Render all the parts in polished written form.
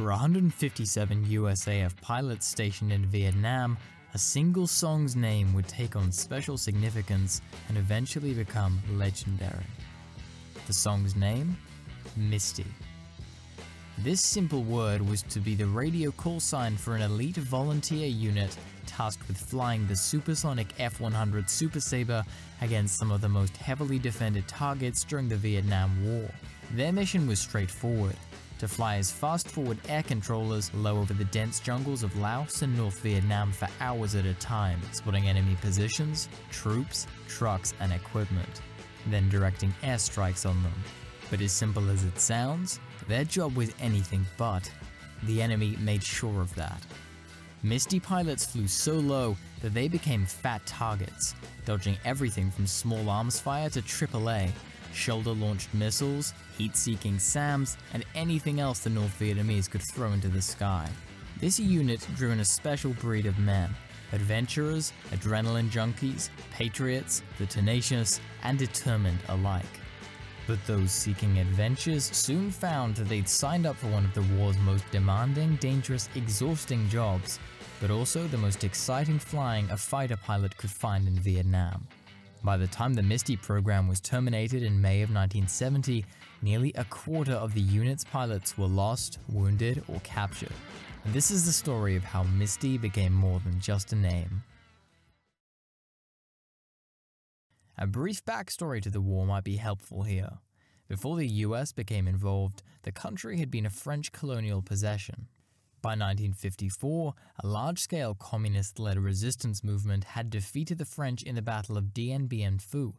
For 157 USAF pilots stationed in Vietnam, a single song's name would take on special significance and eventually become legendary. The song's name? Misty. This simple word was to be the radio call sign for an elite volunteer unit tasked with flying the supersonic F-100 Super Sabre against some of the most heavily defended targets during the Vietnam War. Their mission was straightforward: to fly as fast-forward air controllers low over the dense jungles of Laos and North Vietnam for hours at a time, spotting enemy positions, troops, trucks, and equipment, then directing airstrikes on them. But as simple as it sounds, their job was anything but. The enemy made sure of that. Misty pilots flew so low that they became fat targets, dodging everything from small arms fire to AAA, shoulder-launched missiles, heat-seeking SAMs, and anything else the North Vietnamese could throw into the sky. This unit drew in a special breed of men: adventurers, adrenaline junkies, patriots, the tenacious, and determined alike. But those seeking adventures soon found that they'd signed up for one of the war's most demanding, dangerous, exhausting jobs, but also the most exciting flying a fighter pilot could find in Vietnam. By the time the Misty program was terminated in May of 1970, nearly a quarter of the unit's pilots were lost, wounded, or captured. And this is the story of how Misty became more than just a name. A brief backstory to the war might be helpful here. Before the US became involved, the country had been a French colonial possession. By 1954, a large-scale communist-led resistance movement had defeated the French in the Battle of Dien Bien Phu,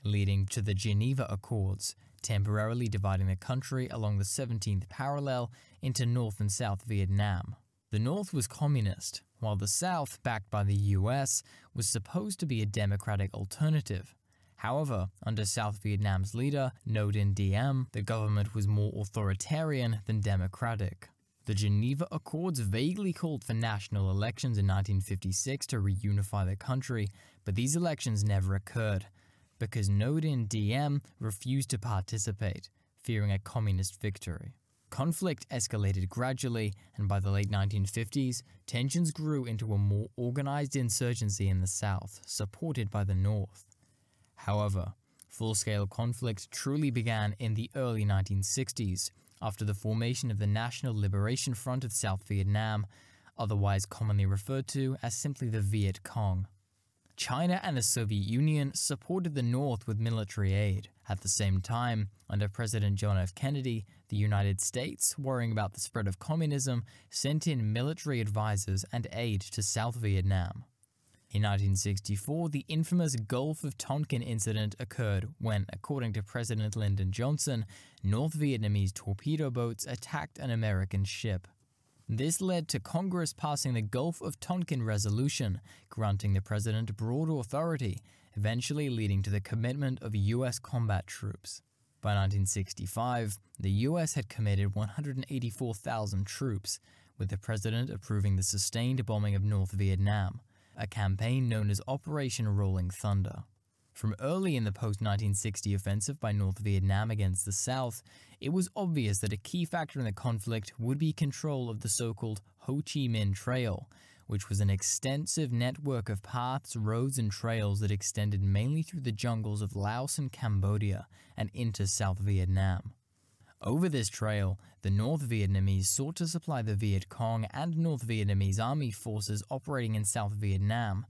leading to the Geneva Accords, temporarily dividing the country along the 17th parallel into North and South Vietnam. The North was communist, while the South, backed by the US, was supposed to be a democratic alternative. However, under South Vietnam's leader, Ngo Dinh Diem, the government was more authoritarian than democratic. The Geneva Accords vaguely called for national elections in 1956 to reunify the country, but these elections never occurred, because Ngo Dinh Diem refused to participate, fearing a communist victory. Conflict escalated gradually, and by the late 1950s, tensions grew into a more organized insurgency in the South, supported by the North. However, full-scale conflict truly began in the early 1960s, after the formation of the National Liberation Front of South Vietnam, otherwise commonly referred to as simply the Viet Cong. China and the Soviet Union supported the North with military aid. At the same time, under President John F. Kennedy, the United States, worrying about the spread of communism, sent in military advisors and aid to South Vietnam. In 1964, the infamous Gulf of Tonkin incident occurred when, according to President Lyndon Johnson, North Vietnamese torpedo boats attacked an American ship. This led to Congress passing the Gulf of Tonkin Resolution, granting the president broad authority, eventually leading to the commitment of U.S. combat troops. By 1965, the U.S. had committed 184,000 troops, with the president approving the sustained bombing of North Vietnam, a campaign known as Operation Rolling Thunder. From early in the post-1960 offensive by North Vietnam against the South, it was obvious that a key factor in the conflict would be control of the so-called Ho Chi Minh Trail, which was an extensive network of paths, roads, and trails that extended mainly through the jungles of Laos and Cambodia and into South Vietnam. Over this trail, the North Vietnamese sought to supply the Viet Cong and North Vietnamese army forces operating in South Vietnam,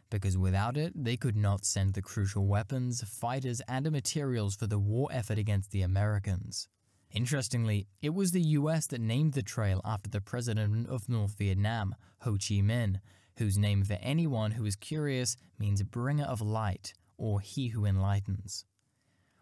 because without it, they could not send the crucial weapons, fighters, and materials for the war effort against the Americans. Interestingly, it was the US that named the trail after the president of North Vietnam, Ho Chi Minh, whose name for anyone who is curious means bringer of light, or he who enlightens.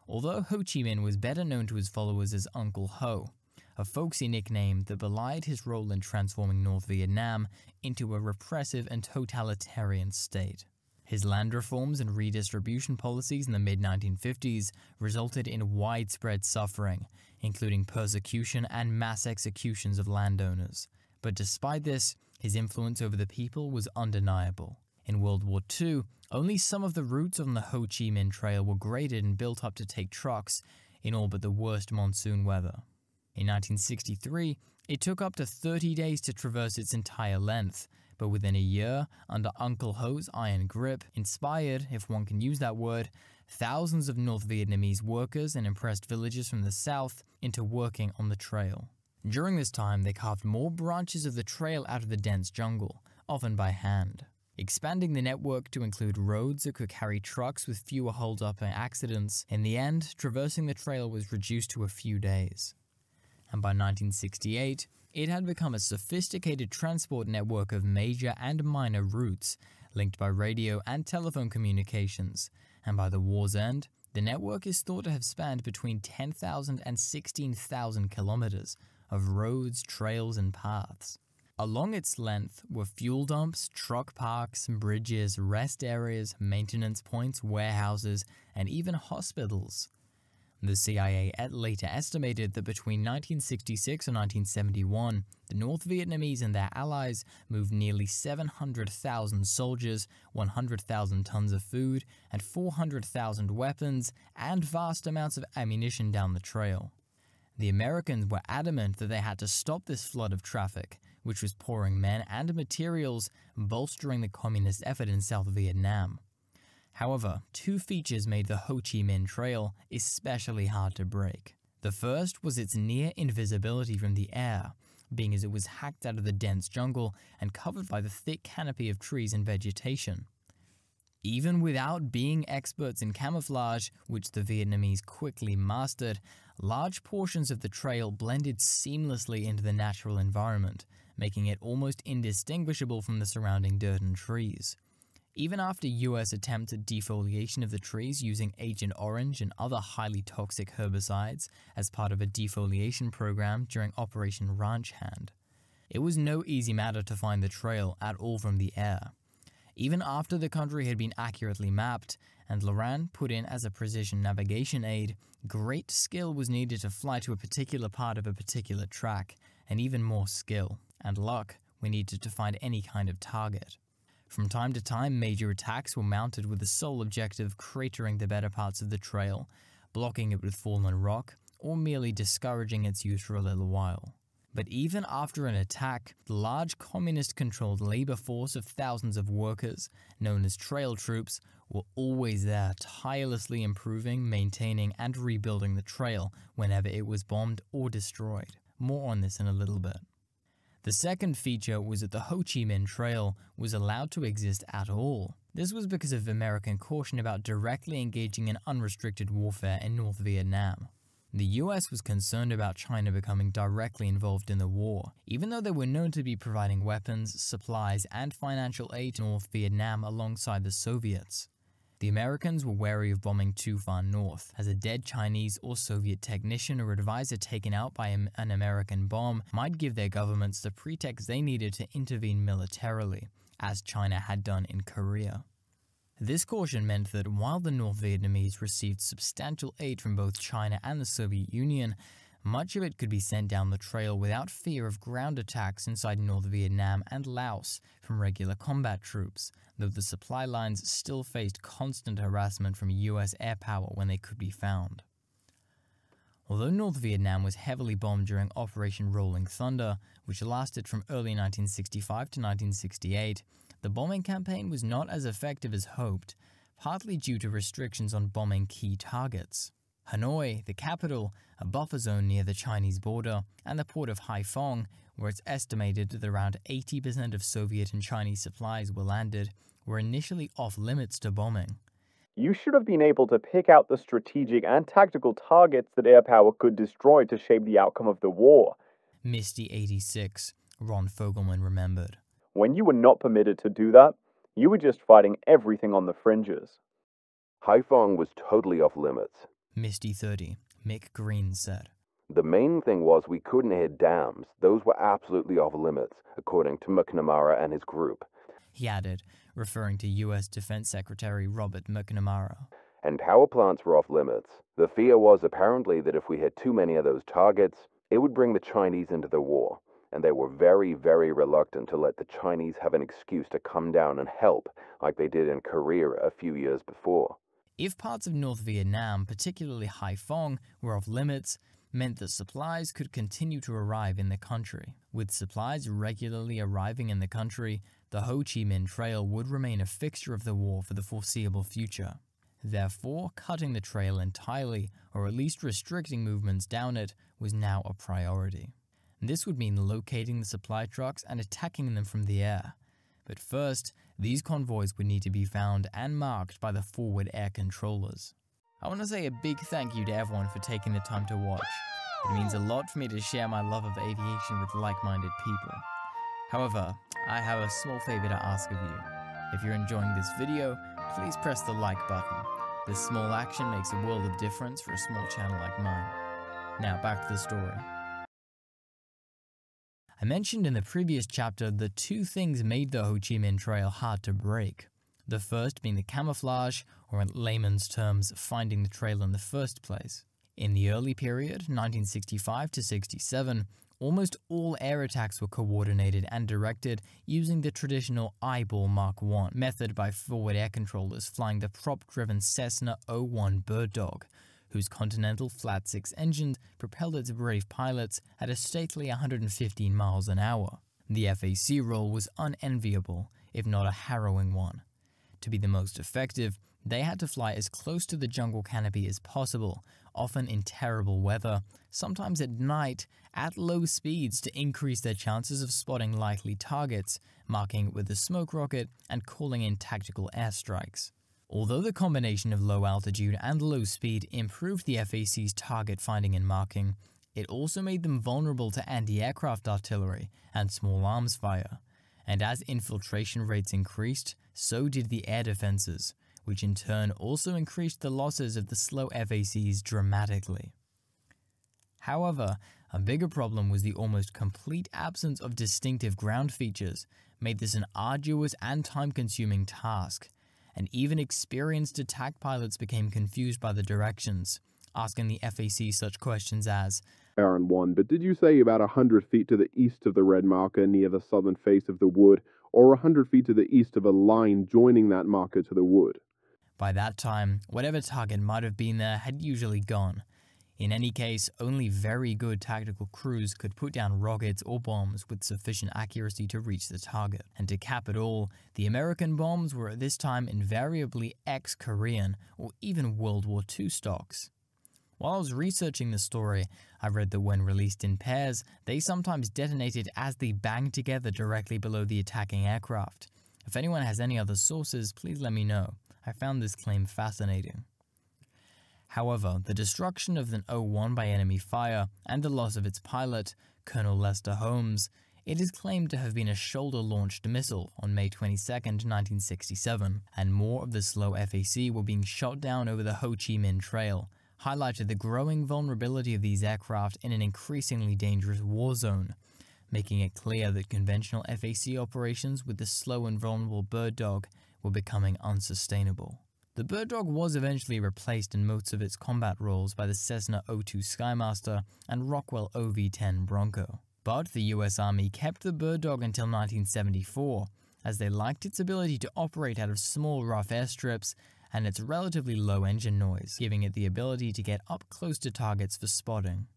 Although Ho Chi Minh was better known to his followers as Uncle Ho, a folksy nickname that belied his role in transforming North Vietnam into a repressive and totalitarian state. His land reforms and redistribution policies in the mid-1950s resulted in widespread suffering, including persecution and mass executions of landowners. But despite this, his influence over the people was undeniable. In World War II, only some of the routes on the Ho Chi Minh Trail were graded and built up to take trucks in all but the worst monsoon weather. In 1963, It took up to 30 days to traverse its entire length, but within a year, under Uncle Ho's iron grip, inspired, if one can use that word, thousands of North Vietnamese workers and impressed villagers from the south into working on the trail. During this time, they carved more branches of the trail out of the dense jungle, often by hand, expanding the network to include roads that could carry trucks with fewer hold-up and accidents. In the end, traversing the trail was reduced to a few days. And by 1968, it had become a sophisticated transport network of major and minor routes, linked by radio and telephone communications, and by the war's end, the network is thought to have spanned between 10,000 and 16,000 kilometers of roads, trails, and paths. Along its length were fuel dumps, truck parks, bridges, rest areas, maintenance points, warehouses, and even hospitals. The CIA later estimated that between 1966 and 1971, the North Vietnamese and their allies moved nearly 700,000 soldiers, 100,000 tons of food, and 400,000 weapons, and vast amounts of ammunition down the trail. The Americans were adamant that they had to stop this flood of traffic, which was pouring men and materials, bolstering the communist effort in South Vietnam. However, two features made the Ho Chi Minh Trail especially hard to break. The first was its near invisibility from the air, being as it was hacked out of the dense jungle and covered by the thick canopy of trees and vegetation. Even without being experts in camouflage, which the Vietnamese quickly mastered, large portions of the trail blended seamlessly into the natural environment, making it almost indistinguishable from the surrounding dirt and trees. Even after U.S. attempts at defoliation of the trees using Agent Orange and other highly toxic herbicides as part of a defoliation program during Operation Ranch Hand, it was no easy matter to find the trail at all from the air. Even after the country had been accurately mapped and Loran put in as a precision navigation aid, great skill was needed to fly to a particular part of a particular track, and even more skill and luck were needed to find any kind of target. From time to time, major attacks were mounted with the sole objective of cratering the better parts of the trail, blocking it with fallen rock, or merely discouraging its use for a little while. But even after an attack, the large communist-controlled labor force of thousands of workers, known as trail troops, were always there, tirelessly improving, maintaining, and rebuilding the trail whenever it was bombed or destroyed. More on this in a little bit. The second feature was that the Ho Chi Minh Trail was allowed to exist at all. This was because of American caution about directly engaging in unrestricted warfare in North Vietnam. The US was concerned about China becoming directly involved in the war, even though they were known to be providing weapons, supplies, and financial aid to North Vietnam alongside the Soviets. The Americans were wary of bombing too far north, as a dead Chinese or Soviet technician or advisor taken out by an American bomb might give their governments the pretext they needed to intervene militarily, as China had done in Korea. This caution meant that while the North Vietnamese received substantial aid from both China and the Soviet Union, much of it could be sent down the trail without fear of ground attacks inside North Vietnam and Laos from regular combat troops, though the supply lines still faced constant harassment from US air power when they could be found. Although North Vietnam was heavily bombed during Operation Rolling Thunder, which lasted from early 1965 to 1968, the bombing campaign was not as effective as hoped, partly due to restrictions on bombing key targets. Hanoi, the capital, a buffer zone near the Chinese border, and the port of Haiphong, where it's estimated that around 80% of Soviet and Chinese supplies were landed, were initially off-limits to bombing. You should have been able to pick out the strategic and tactical targets that air power could destroy to shape the outcome of the war. Misty 86, Ron Fogelman remembered. When you were not permitted to do that, you were just fighting everything on the fringes. Haiphong was totally off limits. Misty 30, Mick Green said. The main thing was we couldn't hit dams. Those were absolutely off limits, according to McNamara and his group. He added, referring to U.S. Defense Secretary Robert McNamara. And power plants were off limits. The fear was apparently that if we hit too many of those targets, it would bring the Chinese into the war. And they were very, very reluctant to let the Chinese have an excuse to come down and help, like they did in Korea a few years before. If parts of North Vietnam, particularly Haiphong, were off limits, meant that supplies could continue to arrive in the country. With supplies regularly arriving in the country, the Ho Chi Minh Trail would remain a fixture of the war for the foreseeable future. Therefore, cutting the trail entirely, or at least restricting movements down it, was now a priority. This would mean locating the supply trucks and attacking them from the air. But first, these convoys would need to be found and marked by the forward air controllers. I want to say a big thank you to everyone for taking the time to watch. It means a lot for me to share my love of aviation with like-minded people. However, I have a small favor to ask of you. If you're enjoying this video, please press the like button. This small action makes a world of difference for a small channel like mine. Now back to the story. I mentioned in the previous chapter that two things made the Ho Chi Minh Trail hard to break. The first being the camouflage, or in layman's terms, finding the trail in the first place. In the early period, 1965 to 67, almost all air attacks were coordinated and directed using the traditional eyeball Mark I method by forward air controllers flying the prop-driven Cessna 01 Bird Dog, whose Continental flat six engine propelled its brave pilots at a stately 115 miles an hour. The FAC role was unenviable, if not a harrowing one. To be the most effective, they had to fly as close to the jungle canopy as possible, often in terrible weather, sometimes at night, at low speeds to increase their chances of spotting likely targets, marking it with a smoke rocket and calling in tactical airstrikes. Although the combination of low altitude and low speed improved the FAC's target finding and marking, it also made them vulnerable to anti-aircraft artillery and small arms fire. And as infiltration rates increased, so did the air defenses, which in turn also increased the losses of the slow FACs dramatically. However, a bigger problem was the almost complete absence of distinctive ground features, made this an arduous and time-consuming task, and even experienced attack pilots became confused by the directions, asking the FAC such questions as, Baron 1, but did you say about 100 feet to the east of the red marker near the southern face of the wood, or 100 feet to the east of a line joining that marker to the wood? By that time, whatever target might have been there had usually gone. In any case, only very good tactical crews could put down rockets or bombs with sufficient accuracy to reach the target. And to cap it all, the American bombs were at this time invariably ex-Korean or even World War II stocks. While I was researching the story, I read that when released in pairs, they sometimes detonated as they banged together directly below the attacking aircraft. If anyone has any other sources, please let me know. I found this claim fascinating. However, the destruction of the 01 by enemy fire and the loss of its pilot, Colonel Lester Holmes, it is claimed to have been a shoulder-launched missile on May 22, 1967, and more of the slow FAC were being shot down over the Ho Chi Minh Trail, highlighted the growing vulnerability of these aircraft in an increasingly dangerous war zone, making it clear that conventional FAC operations with the slow and vulnerable Bird Dog were becoming unsustainable. The Bird Dog was eventually replaced in most of its combat roles by the Cessna 02 Skymaster and Rockwell OV-10 Bronco. But the US Army kept the Bird Dog until 1974, as they liked its ability to operate out of small rough airstrips and its relatively low engine noise, giving it the ability to get up close to targets for spotting.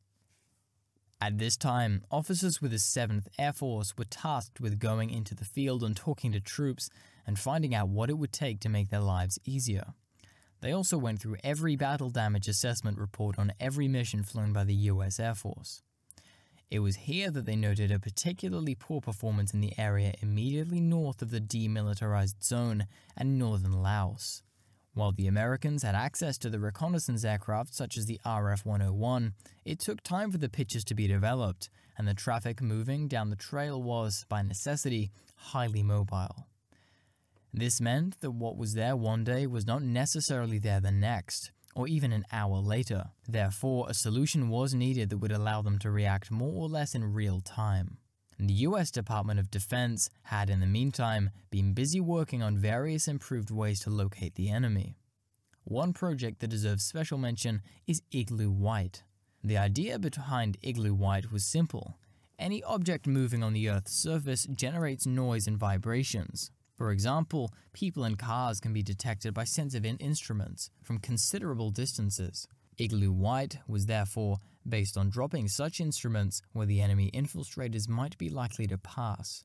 At this time, officers with the 7th Air Force were tasked with going into the field and talking to troops and finding out what it would take to make their lives easier. They also went through every battle damage assessment report on every mission flown by the US Air Force. It was here that they noted a particularly poor performance in the area immediately north of the demilitarized zone and northern Laos. While the Americans had access to the reconnaissance aircraft such as the RF-101, it took time for the pictures to be developed, and the traffic moving down the trail was, by necessity, highly mobile. This meant that what was there one day was not necessarily there the next, or even an hour later. Therefore, a solution was needed that would allow them to react more or less in real time. The US Department of Defense had, in the meantime, been busy working on various improved ways to locate the enemy. One project that deserves special mention is Igloo White. The idea behind Igloo White was simple. Any object moving on the Earth's surface generates noise and vibrations. For example, people and cars can be detected by sensitive instruments from considerable distances. Igloo White was therefore based on dropping such instruments where the enemy infiltrators might be likely to pass.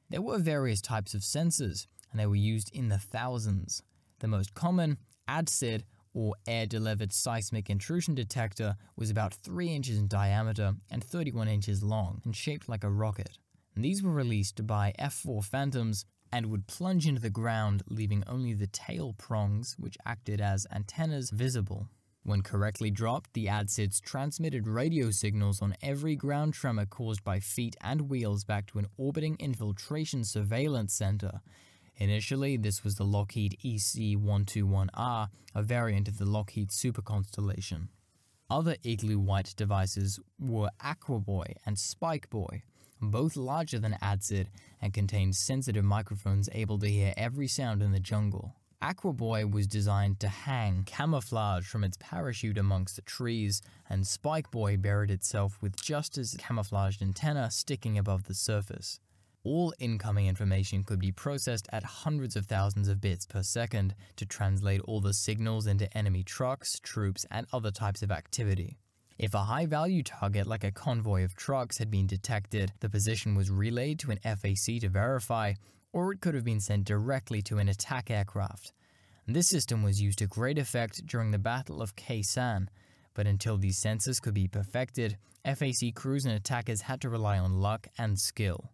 There were various types of sensors, and they were used in the thousands. The most common, ADSID, or Air-Delivered Seismic Intrusion Detector, was about 3 inches in diameter and 31 inches long and shaped like a rocket. And these were released by F-4 Phantoms and would plunge into the ground, leaving only the tail prongs, which acted as antennas, visible. When correctly dropped, the ADSIDs transmitted radio signals on every ground tremor caused by feet and wheels back to an orbiting infiltration surveillance center. Initially, this was the Lockheed EC-121R, a variant of the Lockheed Super Constellation. Other Igloo White devices were Aquaboy and Spikeboy, both larger than ADSID and contained sensitive microphones able to hear every sound in the jungle. Aquaboy was designed to hang camouflage from its parachute amongst the trees, and Spikeboy buried itself with just as camouflaged antenna sticking above the surface. All incoming information could be processed at hundreds of thousands of bits per second to translate all the signals into enemy trucks, troops, and other types of activity. If a high-value target like a convoy of trucks had been detected, the position was relayed to an FAC to verify, or it could have been sent directly to an attack aircraft. This system was used to great effect during the Battle of Khe Sanh, but until these sensors could be perfected, FAC crews and attackers had to rely on luck and skill.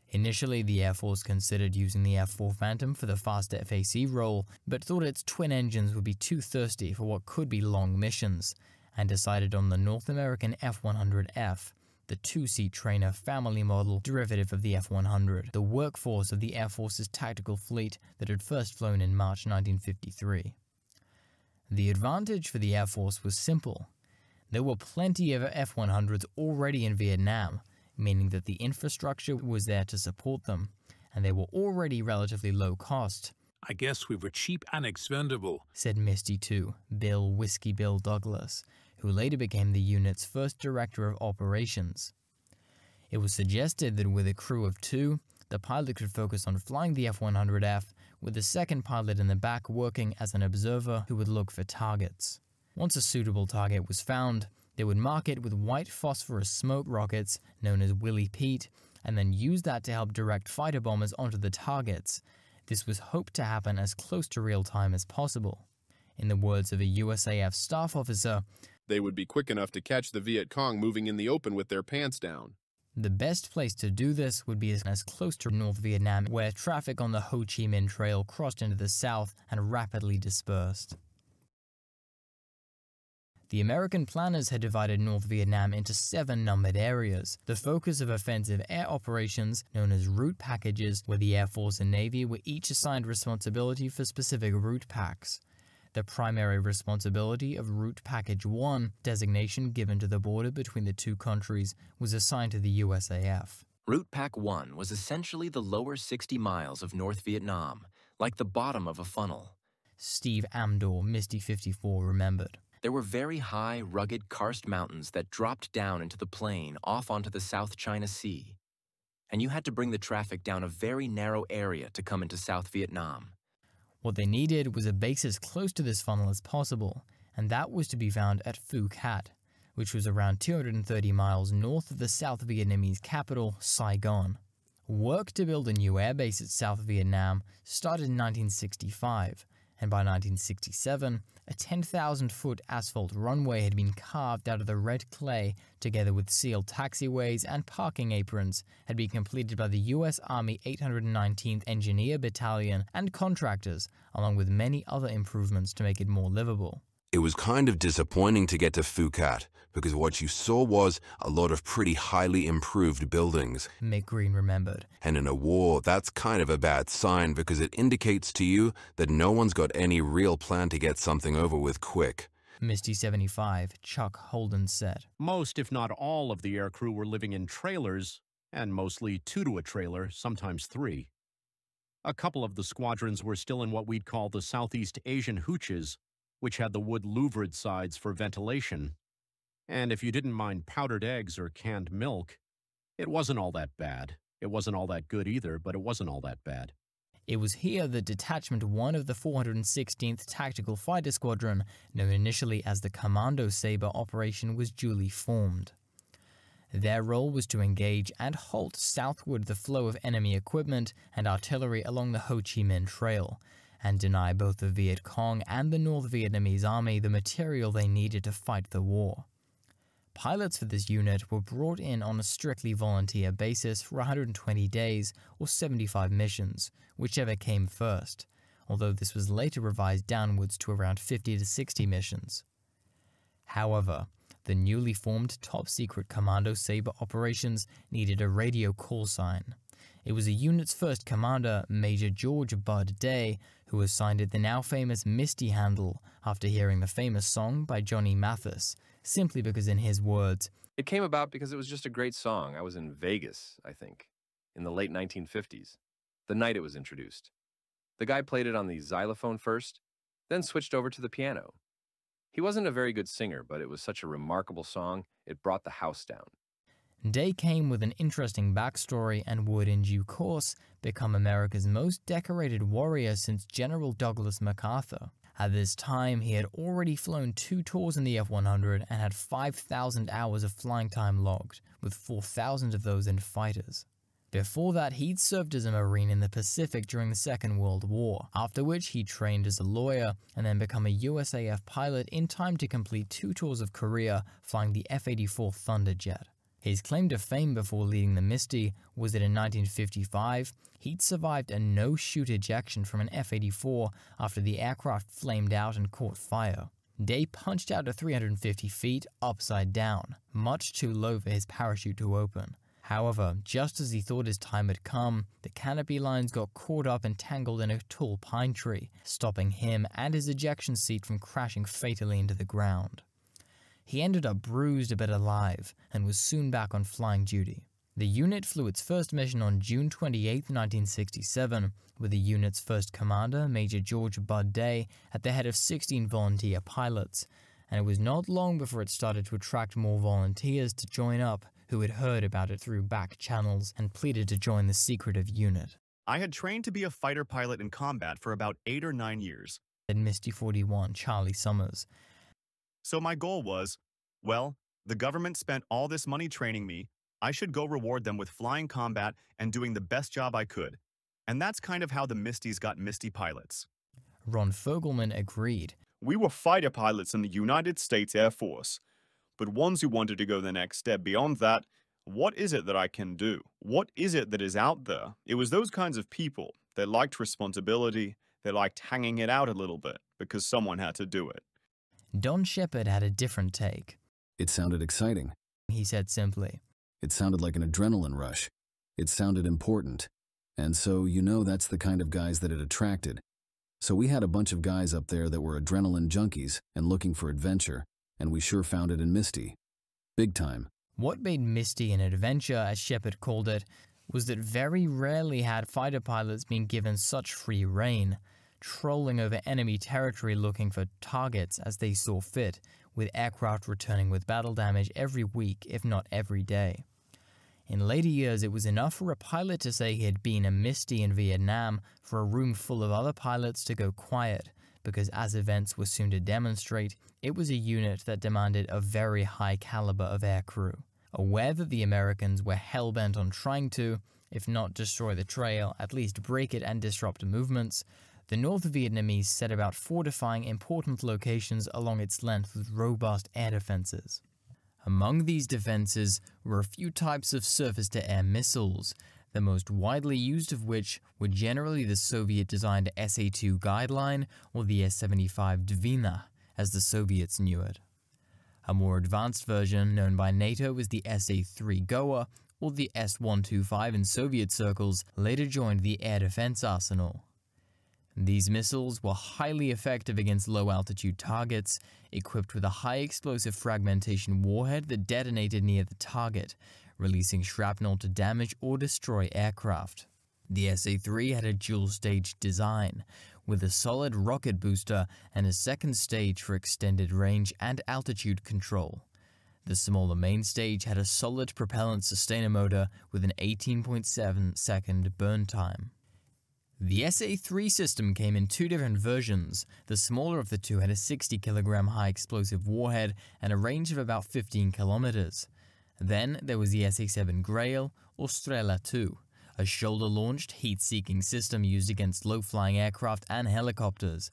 Initially, the Air Force considered using the F-4 Phantom for the faster FAC role, but thought its twin engines would be too thirsty for what could be long missions, and decided on the North American F-100F, the two-seat trainer family model derivative of the F-100, the workforce of the Air Force's tactical fleet that had first flown in March 1953. The advantage for the Air Force was simple. There were plenty of F-100s already in Vietnam, meaning that the infrastructure was there to support them, and they were already relatively low cost. "I guess we were cheap and expendable," said Misty II, Bill Whiskey Bill Douglas, who later became the unit's first director of operations. It was suggested that with a crew of 2, the pilot could focus on flying the F-100F, with the second pilot in the back working as an observer who would look for targets. Once a suitable target was found, they would mark it with white phosphorus smoke rockets, known as Willie Pete, and then use that to help direct fighter bombers onto the targets. This was hoped to happen as close to real time as possible. In the words of a USAF staff officer, "They would be quick enough to catch the Viet Cong moving in the open with their pants down." The best place to do this would be as close to North Vietnam, where traffic on the Ho Chi Minh Trail crossed into the south and rapidly dispersed. The American planners had divided North Vietnam into 7 numbered areas, the focus of offensive air operations known as route packages, where the Air Force and Navy were each assigned responsibility for specific route packs. The primary responsibility of Route Package 1, designation given to the border between the two countries, was assigned to the USAF. Route Pack 1 was essentially the lower 60 miles of North Vietnam, like the bottom of a funnel. Steve Amdor, Misty 54, remembered. There were very high, rugged karst mountains that dropped down into the plain off onto the South China Sea. And you had to bring the traffic down a very narrow area to come into South Vietnam. What they needed was a base as close to this funnel as possible, and that was to be found at Phu Cat, which was around 230 miles north of the South Vietnamese capital, Saigon. Work to build a new airbase at South Vietnam started in 1965, and by 1967, a 10,000-foot asphalt runway had been carved out of the red clay, together with sealed taxiways and parking aprons, had been completed by the U.S. Army 819th Engineer Battalion and contractors, along with many other improvements to make it more livable. It was kind of disappointing to get to Phu Cat, because what you saw was a lot of pretty highly improved buildings. Mick Green remembered. And in a war, that's kind of a bad sign because it indicates to you that no one's got any real plan to get something over with quick. Misty 75, Chuck Holden said. Most, if not all, of the aircrew were living in trailers, and mostly 2 to a trailer, sometimes 3. A couple of the squadrons were still in what we'd call the Southeast Asian hooches, which had the wood louvered sides for ventilation. And if you didn't mind powdered eggs or canned milk, it wasn't all that bad. It wasn't all that good either, but it wasn't all that bad. It was here that Detachment 1 of the 416th Tactical Fighter Squadron, known initially as the Commando Sabre operation, was duly formed. Their role was to engage and halt southward the flow of enemy equipment and artillery along the Ho Chi Minh Trail, and deny both the Viet Cong and the North Vietnamese Army the material they needed to fight the war. Pilots for this unit were brought in on a strictly volunteer basis for 120 days or 75 missions, whichever came first, although this was later revised downwards to around 50 to 60 missions. However, the newly formed top-secret Commando Sabre operations needed a radio call sign. It was the unit's first commander, Major George Bud Day, who assigned it the now famous Misty handle after hearing the famous song by Johnny Mathis, simply because in his words, "It came about because it was just a great song. I was in Vegas, I think, in the late 1950s, the night it was introduced. The guy played it on the xylophone first, then switched over to the piano. He wasn't a very good singer, but it was such a remarkable song, it brought the house down." Day came with an interesting backstory and would, in due course, become America's most decorated warrior since General Douglas MacArthur. At this time, he had already flown 2 tours in the F-100 and had 5,000 hours of flying time logged, with 4,000 of those in fighters. Before that, he'd served as a Marine in the Pacific during the Second World War, after which he trained as a lawyer and then became a USAF pilot in time to complete 2 tours of Korea flying the F-84 Thunderjet. His claim to fame before leading the Misty was that in 1955, he'd survived a no-shoot ejection from an F-84 after the aircraft flamed out and caught fire. Day punched out to 350 feet upside down, much too low for his parachute to open. However, just as he thought his time had come, the canopy lines got caught up and tangled in a tall pine tree, stopping him and his ejection seat from crashing fatally into the ground. He ended up bruised but alive, and was soon back on flying duty. The unit flew its first mission on June 28, 1967, with the unit's first commander, Major George Bud Day, at the head of 16 volunteer pilots, and it was not long before it started to attract more volunteers to join up who had heard about it through back channels and pleaded to join the secretive unit. "I had trained to be a fighter pilot in combat for about 8 or 9 years," said Misty 41 Charlie Summers. "So my goal was, well, the government spent all this money training me, I should go reward them with flying combat and doing the best job I could. And that's kind of how the Misties got Misty pilots." Ron Fogelman agreed. "We were fighter pilots in the United States Air Force, but ones who wanted to go the next step beyond that, what is it that I can do? What is it that is out there? It was those kinds of people that liked responsibility, they liked hanging it out a little bit because someone had to do it." Don Shepard had a different take. "It sounded exciting," he said simply. "It sounded like an adrenaline rush. It sounded important. And so, that's the kind of guys that it attracted. So we had a bunch of guys up there that were adrenaline junkies and looking for adventure, and we sure found it in Misty. Big time." What made Misty an adventure, as Shepard called it, was that very rarely had fighter pilots been given such free rein, trolling over enemy territory looking for targets as they saw fit, with aircraft returning with battle damage every week, if not every day. In later years, it was enough for a pilot to say he had been a Misty in Vietnam for a room full of other pilots to go quiet, because as events were soon to demonstrate, it was a unit that demanded a very high caliber of aircrew. Aware that the Americans were hell-bent on trying to, if not destroy the trail, at least break it and disrupt movements, the North Vietnamese set about fortifying important locations along its length with robust air defenses. Among these defenses were a few types of surface-to-air missiles, the most widely used of which were generally the Soviet-designed SA-2 Guideline or the S-75 Dvina, as the Soviets knew it. A more advanced version, known by NATO as the SA-3 Goa or the S-125 in Soviet circles, later joined the air defense arsenal. These missiles were highly effective against low-altitude targets, equipped with a high-explosive fragmentation warhead that detonated near the target, releasing shrapnel to damage or destroy aircraft. The SA-3 had a dual-stage design, with a solid rocket booster and a second stage for extended range and altitude control. The smaller main stage had a solid propellant sustainer motor with an 18.7-second burn time. The SA-3 system came in two different versions. The smaller of the two had a 60-kilogram high-explosive warhead and a range of about 15 kilometers. Then there was the SA-7 Grail, or Strela 2, a shoulder-launched, heat-seeking system used against low-flying aircraft and helicopters.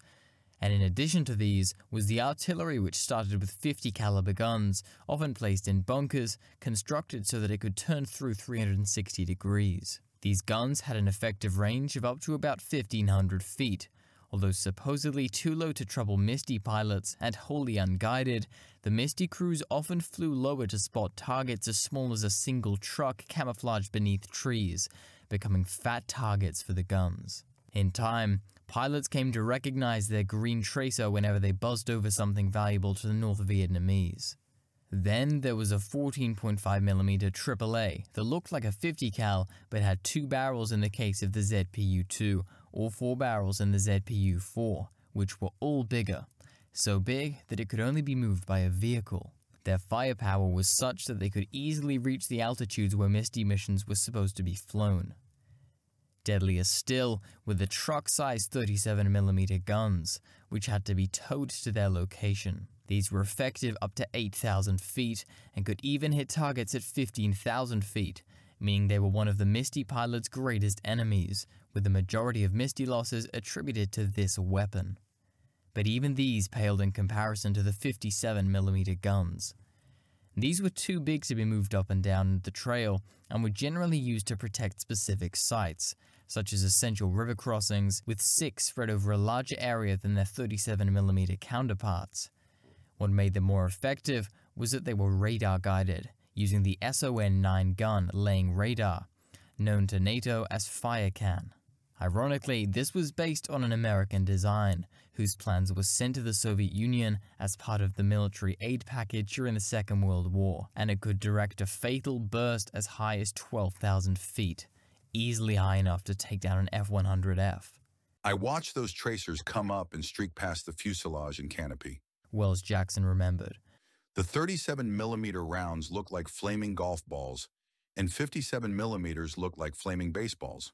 And in addition to these was the artillery, which started with 50 caliber guns, often placed in bunkers, constructed so that it could turn through 360 degrees. These guns had an effective range of up to about 1,500 feet. Although supposedly too low to trouble Misty pilots and wholly unguided, the Misty crews often flew lower to spot targets as small as a single truck camouflaged beneath trees, becoming fat targets for the guns. In time, pilots came to recognize their green tracer whenever they buzzed over something valuable to the North Vietnamese. Then there was a 14.5mm AAA that looked like a 50 cal but had 2 barrels in the case of the ZPU-2 or 4 barrels in the ZPU-4, which were all bigger, so big that it could only be moved by a vehicle. Their firepower was such that they could easily reach the altitudes where Misty missions were supposed to be flown. Deadliest still were the truck-sized 37mm guns, which had to be towed to their location. These were effective up to 8,000 feet and could even hit targets at 15,000 feet, meaning they were one of the Misty pilots' greatest enemies, with the majority of Misty losses attributed to this weapon. But even these paled in comparison to the 57mm guns. These were too big to be moved up and down the trail and were generally used to protect specific sites, such as essential river crossings, with 6 spread over a larger area than their 37mm counterparts. What made them more effective was that they were radar-guided, using the SON-9 gun laying radar, known to NATO as Firecan. Ironically, this was based on an American design, whose plans were sent to the Soviet Union as part of the military aid package during the Second World War, and it could direct a fatal burst as high as 12,000 feet, easily high enough to take down an F-100F. I watched those tracers come up and streak past the fuselage and canopy. Wells Jackson remembered. The 37mm rounds looked like flaming golf balls, and 57mm looked like flaming baseballs.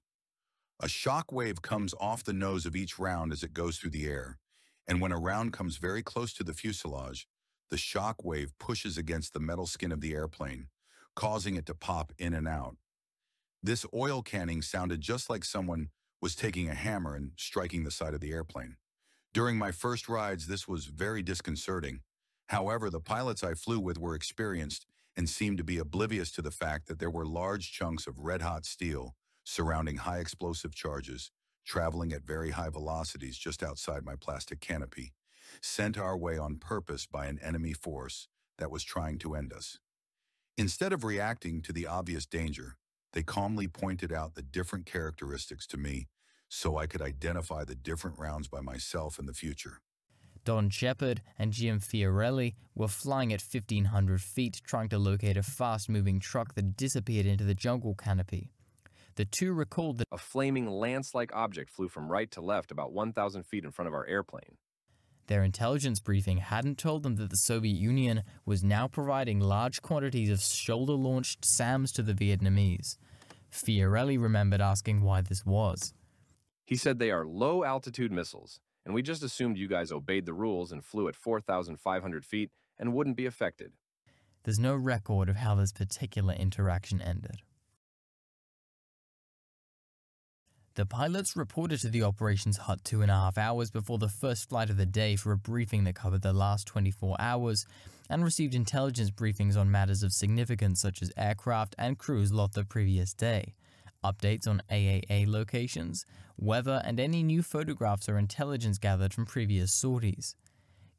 A shock wave comes off the nose of each round as it goes through the air, and when a round comes very close to the fuselage, the shock wave pushes against the metal skin of the airplane, causing it to pop in and out. This oil canning sounded just like someone was taking a hammer and striking the side of the airplane. During my first rides, this was very disconcerting. However, the pilots I flew with were experienced and seemed to be oblivious to the fact that there were large chunks of red-hot steel surrounding high explosive charges, traveling at very high velocities just outside my plastic canopy, sent our way on purpose by an enemy force that was trying to end us. Instead of reacting to the obvious danger, they calmly pointed out the different characteristics to me so I could identify the different rounds by myself in the future. Don Shepard and Jim Fiorelli were flying at 1,500 feet trying to locate a fast-moving truck that disappeared into the jungle canopy. The two recalled that a flaming lance-like object flew from right to left about 1,000 feet in front of our airplane. Their intelligence briefing hadn't told them that the Soviet Union was now providing large quantities of shoulder-launched SAMs to the Vietnamese. Fiorelli remembered asking why this was. He said they are low-altitude missiles, and we just assumed you guys obeyed the rules and flew at 4,500 feet and wouldn't be affected. There's no record of how this particular interaction ended. The pilots reported to the operations hut 2.5 hours before the first flight of the day for a briefing that covered the last 24 hours, and received intelligence briefings on matters of significance such as aircraft and crews lost the previous day, updates on AAA locations, weather, and any new photographs or intelligence gathered from previous sorties.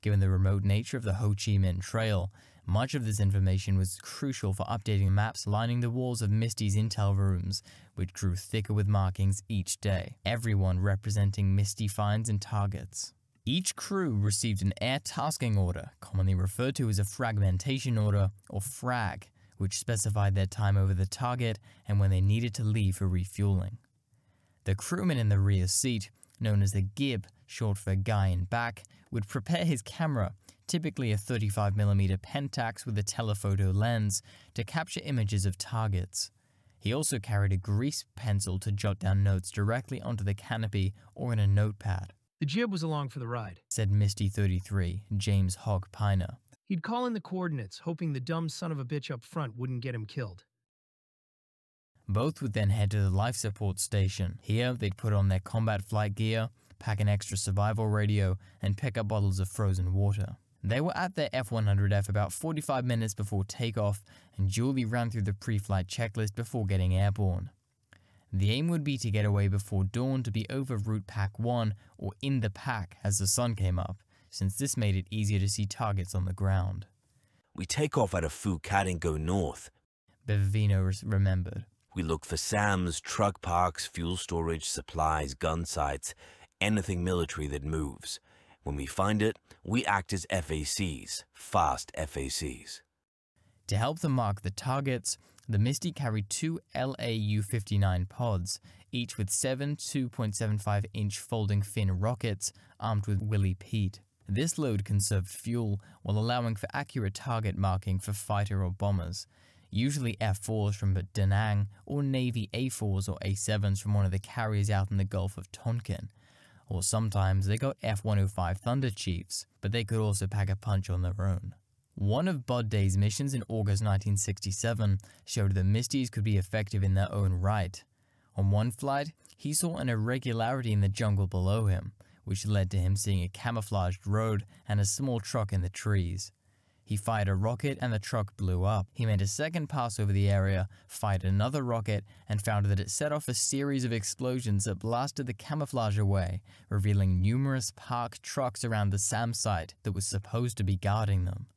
Given the remote nature of the Ho Chi Minh Trail, much of this information was crucial for updating maps lining the walls of Misty's intel rooms, which grew thicker with markings each day, everyone representing Misty finds and targets. Each crew received an air tasking order, commonly referred to as a fragmentation order, or FRAG, which specified their time over the target and when they needed to leave for refueling. The crewman in the rear seat, known as the GIB, short for guy in back, would prepare his camera, typically a 35mm Pentax with a telephoto lens, to capture images of targets. He also carried a grease pencil to jot down notes directly onto the canopy or in a notepad. The jib was along for the ride, said Misty 33, James Hogg Piner. He'd call in the coordinates, hoping the dumb son of a bitch up front wouldn't get him killed. Both would then head to the life support station. Here, they'd put on their combat flight gear, pack an extra survival radio, and pick up bottles of frozen water. They were at their F-100F about 45 minutes before takeoff and duly ran through the pre-flight checklist before getting airborne. The aim would be to get away before dawn to be over Route Pack 1 or in the pack as the sun came up, since this made it easier to see targets on the ground. We take off out of Phuket and go north. Bevino remembered. We look for SAMs, truck parks, fuel storage, supplies, gun sites, anything military that moves. When we find it, we act as FACs, fast FACs. To help them mark the targets, the Misty carried 2 LAU-59 pods, each with 7 2.75-inch folding fin rockets armed with Willy Pete. This load conserved fuel while allowing for accurate target marking for fighter or bombers, usually F-4s from Da Nang or Navy A-4s or A-7s from one of the carriers out in the Gulf of Tonkin. Or sometimes they got F-105 Thunder Chiefs, but they could also pack a punch on their own. One of Bud Day's missions in August 1967 showed that Misties could be effective in their own right. On one flight, he saw an irregularity in the jungle below him, which led to him seeing a camouflaged road and a small truck in the trees. He fired a rocket and the truck blew up. He made a second pass over the area, fired another rocket, and found that it set off a series of explosions that blasted the camouflage away, revealing numerous parked trucks around the SAM site that was supposed to be guarding them.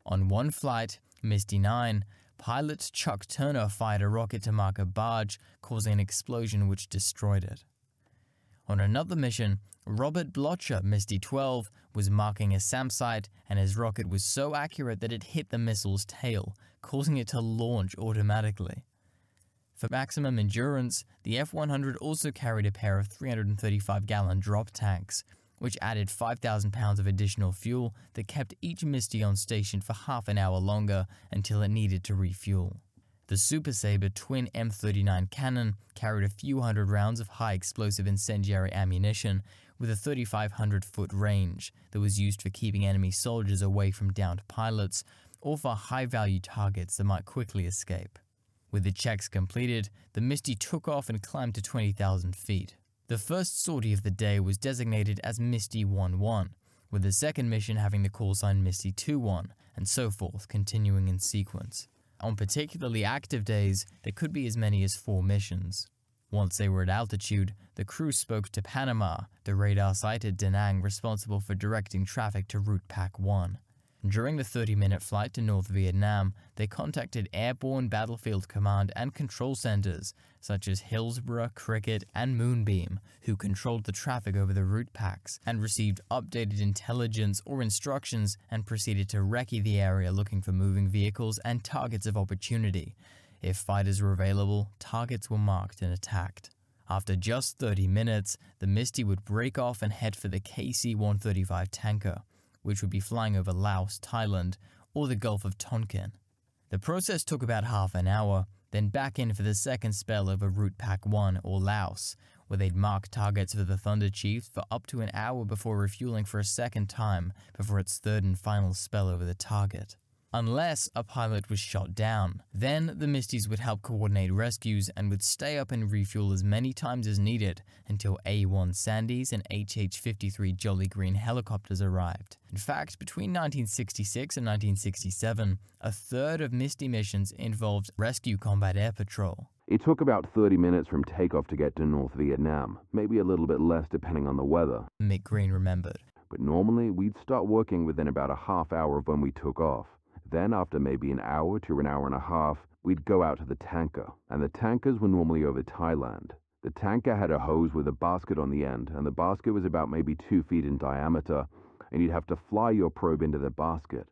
On one flight, Misty 9, pilot Chuck Turner fired a rocket to mark a barge, causing an explosion which destroyed it. On another mission, Robert Blocher, Misty 12, was marking a SAM site, and his rocket was so accurate that it hit the missile's tail, causing it to launch automatically. For maximum endurance, the F-100 also carried a pair of 335-gallon drop tanks, which added 5,000 pounds of additional fuel that kept each Misty on station for half an hour longer until it needed to refuel. The Super Sabre twin M39 cannon carried a few hundred rounds of high-explosive incendiary ammunition with a 3,500-foot range that was used for keeping enemy soldiers away from downed pilots or for high-value targets that might quickly escape. With the checks completed, the Misty took off and climbed to 20,000 feet. The first sortie of the day was designated as Misty 11, with the second mission having the call sign Misty 21, and so forth, continuing in sequence. On particularly active days, there could be as many as 4 missions. Once they were at altitude, the crew spoke to Panama, the radar site at Da Nang responsible for directing traffic to Route Pack 1. During the 30-minute flight to North Vietnam, they contacted Airborne Battlefield Command and Control Centers, such as Hillsborough, Cricket, and Moonbeam, who controlled the traffic over the route packs, and received updated intelligence or instructions and proceeded to recce the area looking for moving vehicles and targets of opportunity. If fighters were available, targets were marked and attacked. After just 30 minutes, the Misty would break off and head for the KC-135 tanker, which would be flying over Laos, Thailand, or the Gulf of Tonkin. The process took about half an hour, then back in for the second spell over Route Pack 1 or Laos, where they'd mark targets for the Thunder Chiefs for up to an hour before refueling for a second time before its third and final spell over the target. Unless a pilot was shot down. Then the Misties would help coordinate rescues and would stay up and refuel as many times as needed until A-1 Sandys and HH-53 Jolly Green helicopters arrived. In fact, between 1966 and 1967, a third of Misty missions involved rescue combat air patrol. It took about 30 minutes from takeoff to get to North Vietnam, maybe a little bit less depending on the weather. Mick Green remembered. But normally, we'd start working within about a half hour of when we took off. Then, after maybe an hour to an hour and a half, we'd go out to the tanker, and the tankers were normally over Thailand. The tanker had a hose with a basket on the end, and the basket was about maybe 2 feet in diameter, and you'd have to fly your probe into the basket.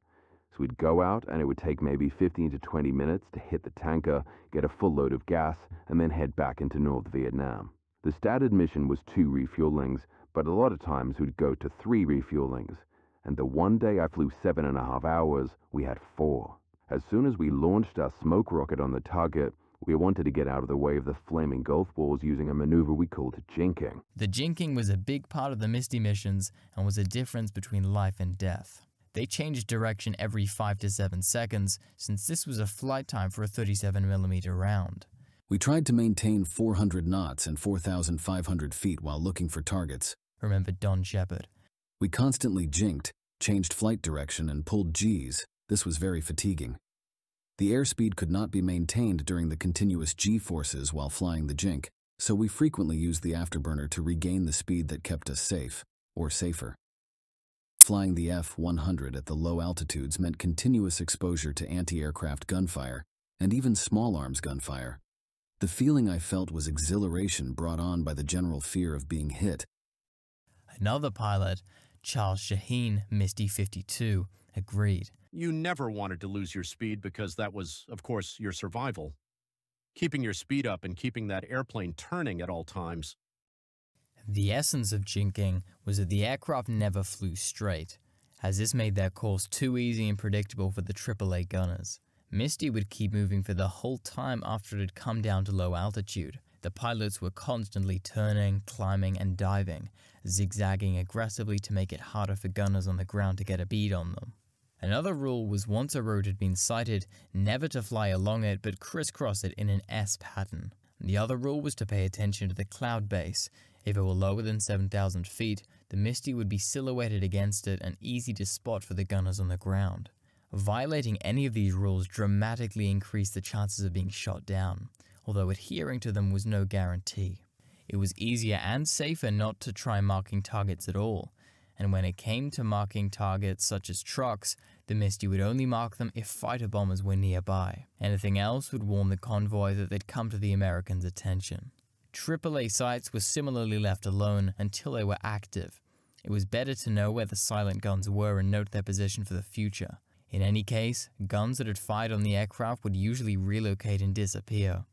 So we'd go out, and it would take maybe 15 to 20 minutes to hit the tanker, get a full load of gas, and then head back into North Vietnam. The standard mission was 2 refuelings, but a lot of times we'd go to 3 refuelings. And the one day I flew 7.5 hours, we had 4. As soon as we launched our smoke rocket on the target, We wanted to get out of the way of the flaming golf balls using a maneuver we called jinking. The jinking was a big part of the Misty missions and was a difference between life and death. They changed direction every 5 to 7 seconds, since this was a flight time for a 37mm round. We tried to maintain 400 knots and 4,500 feet while looking for targets, remembered Don Shepard. We constantly jinked, changed flight direction, and pulled Gs. This was very fatiguing. The airspeed could not be maintained during the continuous G-forces while flying the jink, so we frequently used the afterburner to regain the speed that kept us safe, or safer. Flying the F-100 at the low altitudes meant continuous exposure to anti-aircraft gunfire, and even small arms gunfire. The feeling I felt was exhilaration brought on by the general fear of being hit. Another pilot, Charles Shaheen, Misty 52, agreed. You never wanted to lose your speed because that was, of course, your survival. Keeping your speed up and keeping that airplane turning at all times. The essence of jinking was that the aircraft never flew straight, as this made their course too easy and predictable for the AAA gunners. Misty would keep moving for the whole time after it had come down to low altitude. The pilots were constantly turning, climbing, and diving, zigzagging aggressively to make it harder for gunners on the ground to get a bead on them. Another rule was once a road had been sighted, never to fly along it but crisscross it in an S pattern. The other rule was to pay attention to the cloud base. If it were lower than 7,000 feet, the Misty would be silhouetted against it and easy to spot for the gunners on the ground. Violating any of these rules dramatically increased the chances of being shot down, although adhering to them was no guarantee. It was easier and safer not to try marking targets at all, and when it came to marking targets such as trucks, the Misty would only mark them if fighter bombers were nearby. Anything else would warn the convoy that they'd come to the Americans' attention. AAA sites were similarly left alone until they were active. It was better to know where the silent guns were and note their position for the future. In any case, guns that had fired on the aircraft would usually relocate and disappear.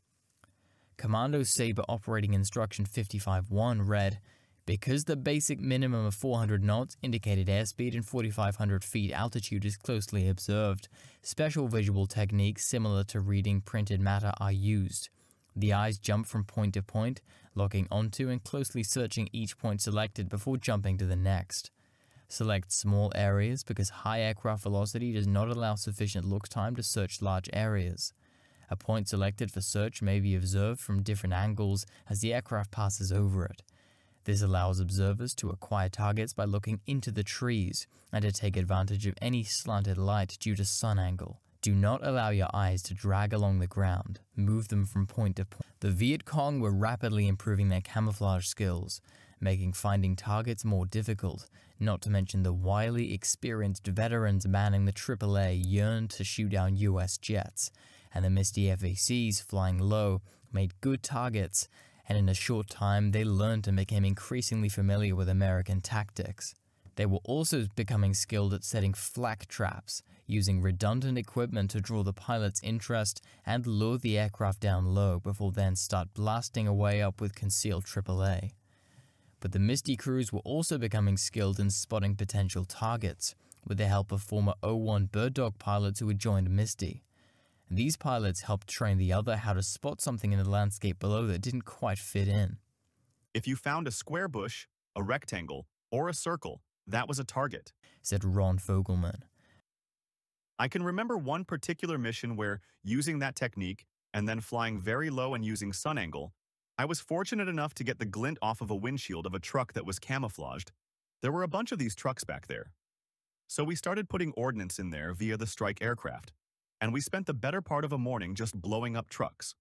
Commando Sabre Operating Instruction 55-1 read, "Because the basic minimum of 400 knots indicated airspeed and 4,500 feet altitude is closely observed, special visual techniques similar to reading printed matter are used. The eyes jump from point to point, locking onto and closely searching each point selected before jumping to the next. Select small areas because high aircraft velocity does not allow sufficient look time to search large areas. A point selected for search may be observed from different angles as the aircraft passes over it. This allows observers to acquire targets by looking into the trees and to take advantage of any slanted light due to sun angle. Do not allow your eyes to drag along the ground. Move them from point to point." The Viet Cong were rapidly improving their camouflage skills, making finding targets more difficult, not to mention the wily, experienced veterans manning the AAA yearned to shoot down US jets, and the Misty FACs flying low made good targets, and in a short time they learned and became increasingly familiar with American tactics. They were also becoming skilled at setting flak traps, using redundant equipment to draw the pilot's interest and lure the aircraft down low before then start blasting away up with concealed AAA. But the Misty crews were also becoming skilled in spotting potential targets, with the help of former O-1 Bird Dog pilots who had joined Misty. These pilots helped train the other how to spot something in the landscape below that didn't quite fit in. If you found a square bush, a rectangle, or a circle, that was a target, said Ron Fogelman. I can remember one particular mission where, using that technique, and then flying very low and using sun angle, I was fortunate enough to get the glint off of a windshield of a truck that was camouflaged. There were a bunch of these trucks back there. So we started putting ordnance in there via the strike aircraft, and we spent the better part of a morning just blowing up trucks.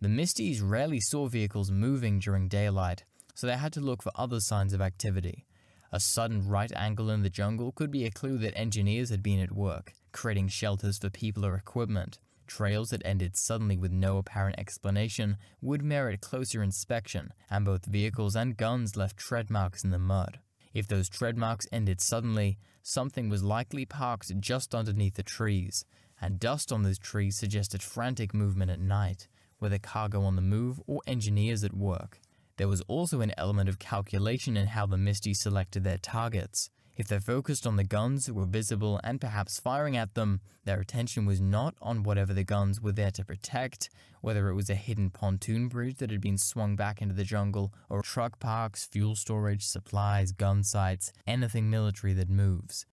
The Misties rarely saw vehicles moving during daylight, so they had to look for other signs of activity. A sudden right angle in the jungle could be a clue that engineers had been at work, creating shelters for people or equipment. Trails that ended suddenly with no apparent explanation would merit closer inspection, and both vehicles and guns left tread marks in the mud. If those tread marks ended suddenly, something was likely parked just underneath the trees, and dust on those trees suggested frantic movement at night, whether cargo on the move or engineers at work. There was also an element of calculation in how the Misties selected their targets. If they focused on the guns that were visible and perhaps firing at them, their attention was not on whatever the guns were there to protect, whether it was a hidden pontoon bridge that had been swung back into the jungle, or truck parks, fuel storage, supplies, gun sites, anything military that moves.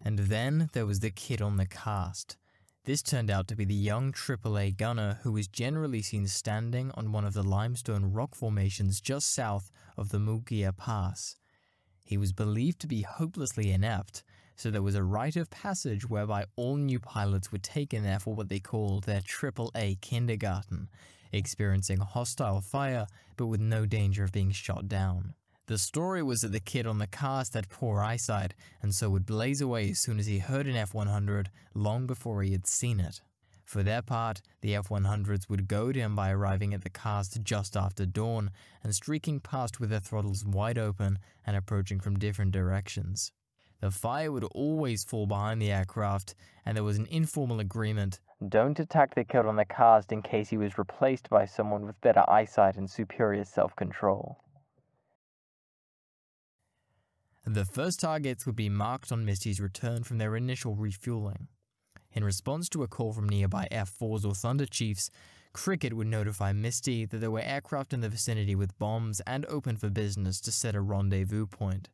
And then there was the kid on the karst. This turned out to be the young AAA gunner who was generally seen standing on one of the limestone rock formations just south of the Mugia Pass. He was believed to be hopelessly inept, so there was a rite of passage whereby all new pilots were taken there for what they called their AAA kindergarten, experiencing hostile fire but with no danger of being shot down. The story was that the kid on the karst had poor eyesight and so would blaze away as soon as he heard an F-100 long before he had seen it. For their part, the F-100s would goad him by arriving at the karst just after dawn and streaking past with their throttles wide open and approaching from different directions. The fire would always fall behind the aircraft, and there was an informal agreement: don't attack the kid on the karst in case he was replaced by someone with better eyesight and superior self-control. The first targets would be marked on Misty's return from their initial refueling. In response to a call from nearby F-4s or Thunder Chiefs, Cricket would notify Misty that there were aircraft in the vicinity with bombs and open for business to set a rendezvous point.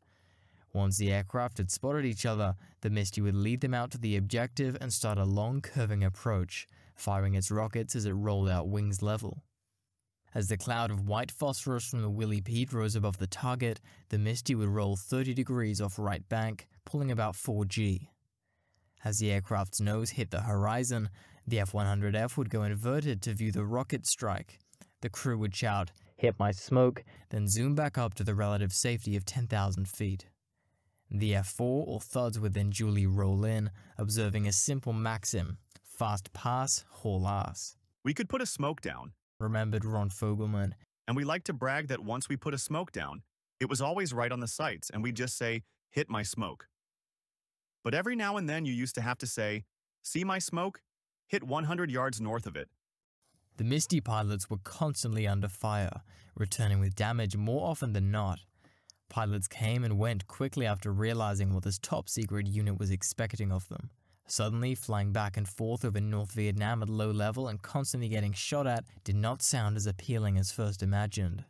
Once the aircraft had spotted each other, the Misty would lead them out to the objective and start a long curving approach, firing its rockets as it rolled out wings level. As the cloud of white phosphorus from the Willy Pete rose above the target, the Misty would roll 30 degrees off right bank, pulling about 4G. As the aircraft's nose hit the horizon, the F-100F would go inverted to view the rocket strike. The crew would shout, "Hit my smoke," then zoom back up to the relative safety of 10,000 feet. The F-4 or thuds would then duly roll in, observing a simple maxim: fast pass, haul ass. We could put a smoke down, remembered Ron Fogelman. And we like to brag that once we put a smoke down, it was always right on the sights, and we'd just say, "Hit my smoke." But every now and then you used to have to say, "See my smoke? Hit 100 yards north of it." The Misty pilots were constantly under fire, returning with damage more often than not. Pilots came and went quickly after realizing what this top-secret unit was expecting of them. Suddenly, flying back and forth over North Vietnam at low level and constantly getting shot at did not sound as appealing as first imagined.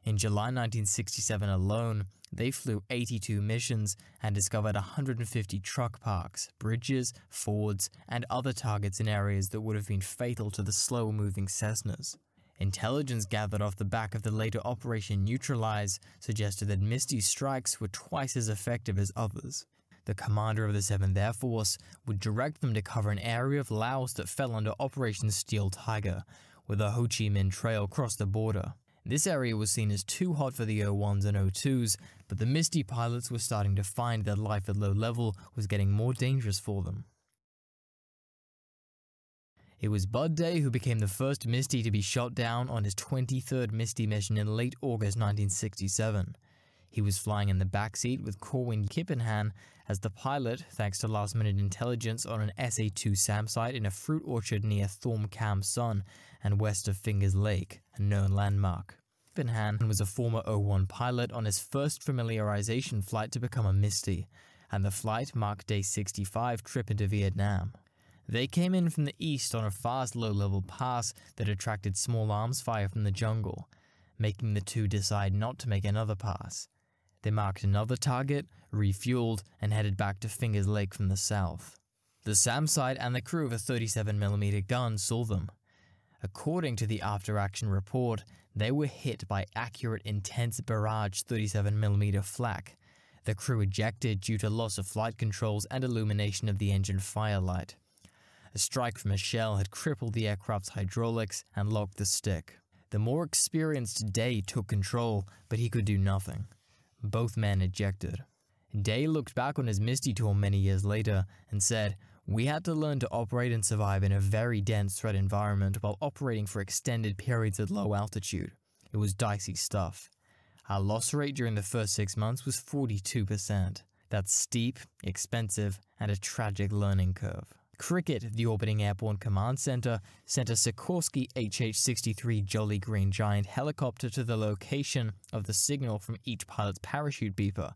In July 1967 alone, they flew 82 missions and discovered 150 truck parks, bridges, fords, and other targets in areas that would have been fatal to the slow-moving Cessnas. Intelligence gathered off the back of the later Operation Neutralize suggested that Misty's strikes were twice as effective as others. The commander of the 7th Air Force would direct them to cover an area of Laos that fell under Operation Steel Tiger, where the Ho Chi Minh Trail crossed the border. This area was seen as too hot for the O-1s and O-2s, but the Misty pilots were starting to find that life at low level was getting more dangerous for them. It was Bud Day who became the first Misty to be shot down on his 23rd Misty mission in late August 1967. He was flying in the backseat with Corwin Kippenhan as the pilot, thanks to last-minute intelligence on an SA-2 SAM site in a fruit orchard near Thorm Cam Sun and west of Fingers Lake, a known landmark. Kippenhan was a former O-1 pilot on his first familiarization flight to become a Misty, and the flight marked Day 65 trip into Vietnam. They came in from the east on a fast low-level pass that attracted small arms fire from the jungle, making the two decide not to make another pass. They marked another target, refueled, and headed back to Fingers Lake from the south. The SAM site and the crew of a 37mm gun saw them. According to the after-action report, they were hit by accurate, intense barrage 37mm flak. The crew ejected due to loss of flight controls and illumination of the engine firelight. A strike from a shell had crippled the aircraft's hydraulics and locked the stick. The more experienced Day took control, but he could do nothing. Both men ejected. Day looked back on his Misty tour many years later and said, "We had to learn to operate and survive in a very dense threat environment while operating for extended periods at low altitude. It was dicey stuff. Our loss rate during the first 6 months was 42%. That's steep, expensive, and a tragic learning curve." Cricket, the orbiting airborne command center, sent a Sikorsky HH-63 Jolly Green Giant helicopter to the location of the signal from each pilot's parachute beeper,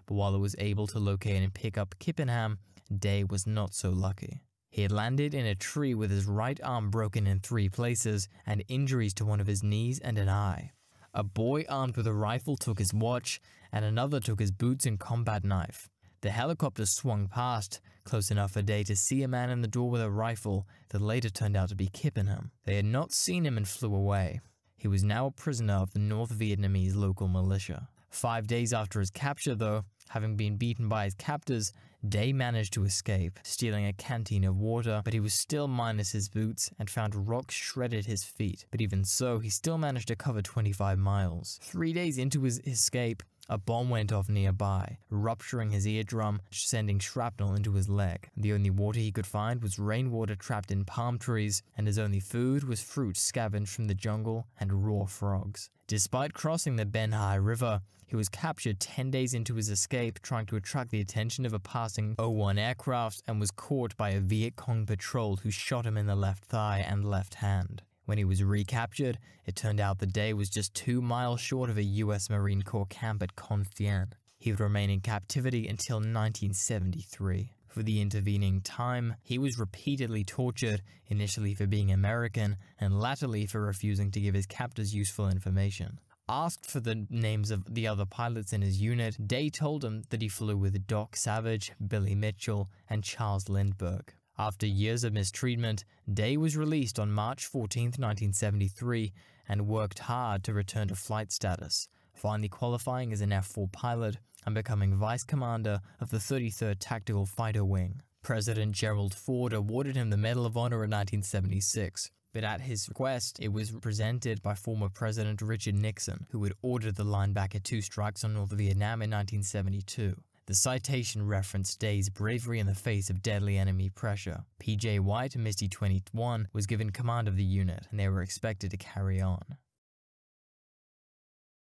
but while it was able to locate and pick up Kippenham, Day was not so lucky. He had landed in a tree with his right arm broken in 3 places and injuries to one of his knees and an eye. A boy armed with a rifle took his watch, and another took his boots and combat knife. The helicopter swung past, close enough for Day to see a man in the door with a rifle that later turned out to be Kippenham. They had not seen him and flew away. He was now a prisoner of the North Vietnamese local militia. 5 days after his capture, though, having been beaten by his captors, Day managed to escape, stealing a canteen of water, but he was still minus his boots and found rocks shredded his feet. But even so, he still managed to cover 25 miles. 3 days into his escape, a bomb went off nearby, rupturing his eardrum, sending shrapnel into his leg. The only water he could find was rainwater trapped in palm trees, and his only food was fruit scavenged from the jungle and raw frogs. Despite crossing the Ben Hai River, he was captured 10 days into his escape, trying to attract the attention of a passing O-1 aircraft, and was caught by a Viet Cong patrol who shot him in the left thigh and left hand. When he was recaptured, it turned out the Day was just 2 miles short of a US Marine Corps camp at Con Thien. He would remain in captivity until 1973. For the intervening time, he was repeatedly tortured, initially for being American, and latterly for refusing to give his captors useful information. Asked for the names of the other pilots in his unit, Day told him that he flew with Doc Savage, Billy Mitchell, and Charles Lindbergh. After years of mistreatment, Day was released on March 14, 1973, and worked hard to return to flight status, finally qualifying as an F-4 pilot and becoming Vice Commander of the 33rd Tactical Fighter Wing. President Gerald Ford awarded him the Medal of Honor in 1976, but at his request, it was presented by former President Richard Nixon, who had ordered the linebacker 2 strikes on North Vietnam in 1972. The citation referenced Day's bravery in the face of deadly enemy pressure. P.J. White, Misty 21, was given command of the unit, and they were expected to carry on.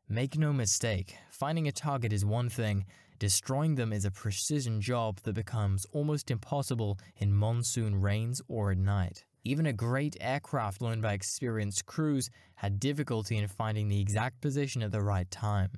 Make no mistake, finding a target is one thing, destroying them is a precision job that becomes almost impossible in monsoon rains or at night. Even a great aircraft flown by experienced crews had difficulty in finding the exact position at the right time,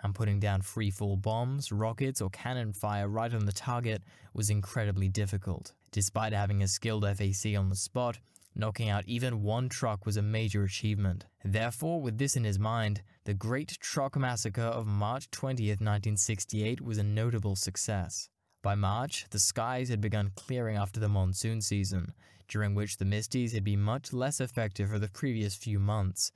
and putting down free-fall bombs, rockets, or cannon fire right on the target was incredibly difficult. Despite having a skilled FAC on the spot, knocking out even one truck was a major achievement. Therefore, with this in his mind, the Great Truck Massacre of March 20th, 1968 was a notable success. By March, the skies had begun clearing after the monsoon season, during which the Misties had been much less effective for the previous few months,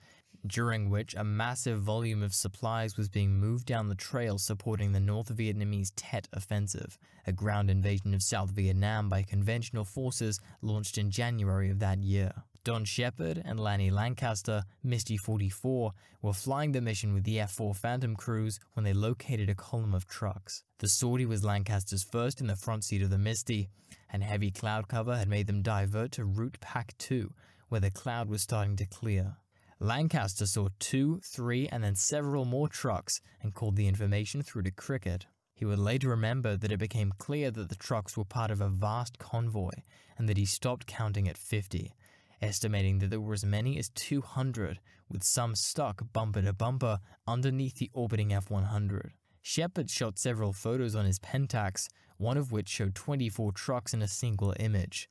during which a massive volume of supplies was being moved down the trail supporting the North Vietnamese Tet Offensive, a ground invasion of South Vietnam by conventional forces launched in January of that year. Don Shepard and Lanny Lancaster, Misty 44, were flying the mission with the F-4 Phantom crews when they located a column of trucks. The sortie was Lancaster's first in the front seat of the Misty, and heavy cloud cover had made them divert to Route Pack 2, where the cloud was starting to clear. Lancaster saw 2, 3, and then several more trucks and called the information through to Cricket. He would later remember that it became clear that the trucks were part of a vast convoy and that he stopped counting at 50, estimating that there were as many as 200, with some stuck bumper to bumper underneath the orbiting F-100. Shepard shot several photos on his Pentax, one of which showed 24 trucks in a single image.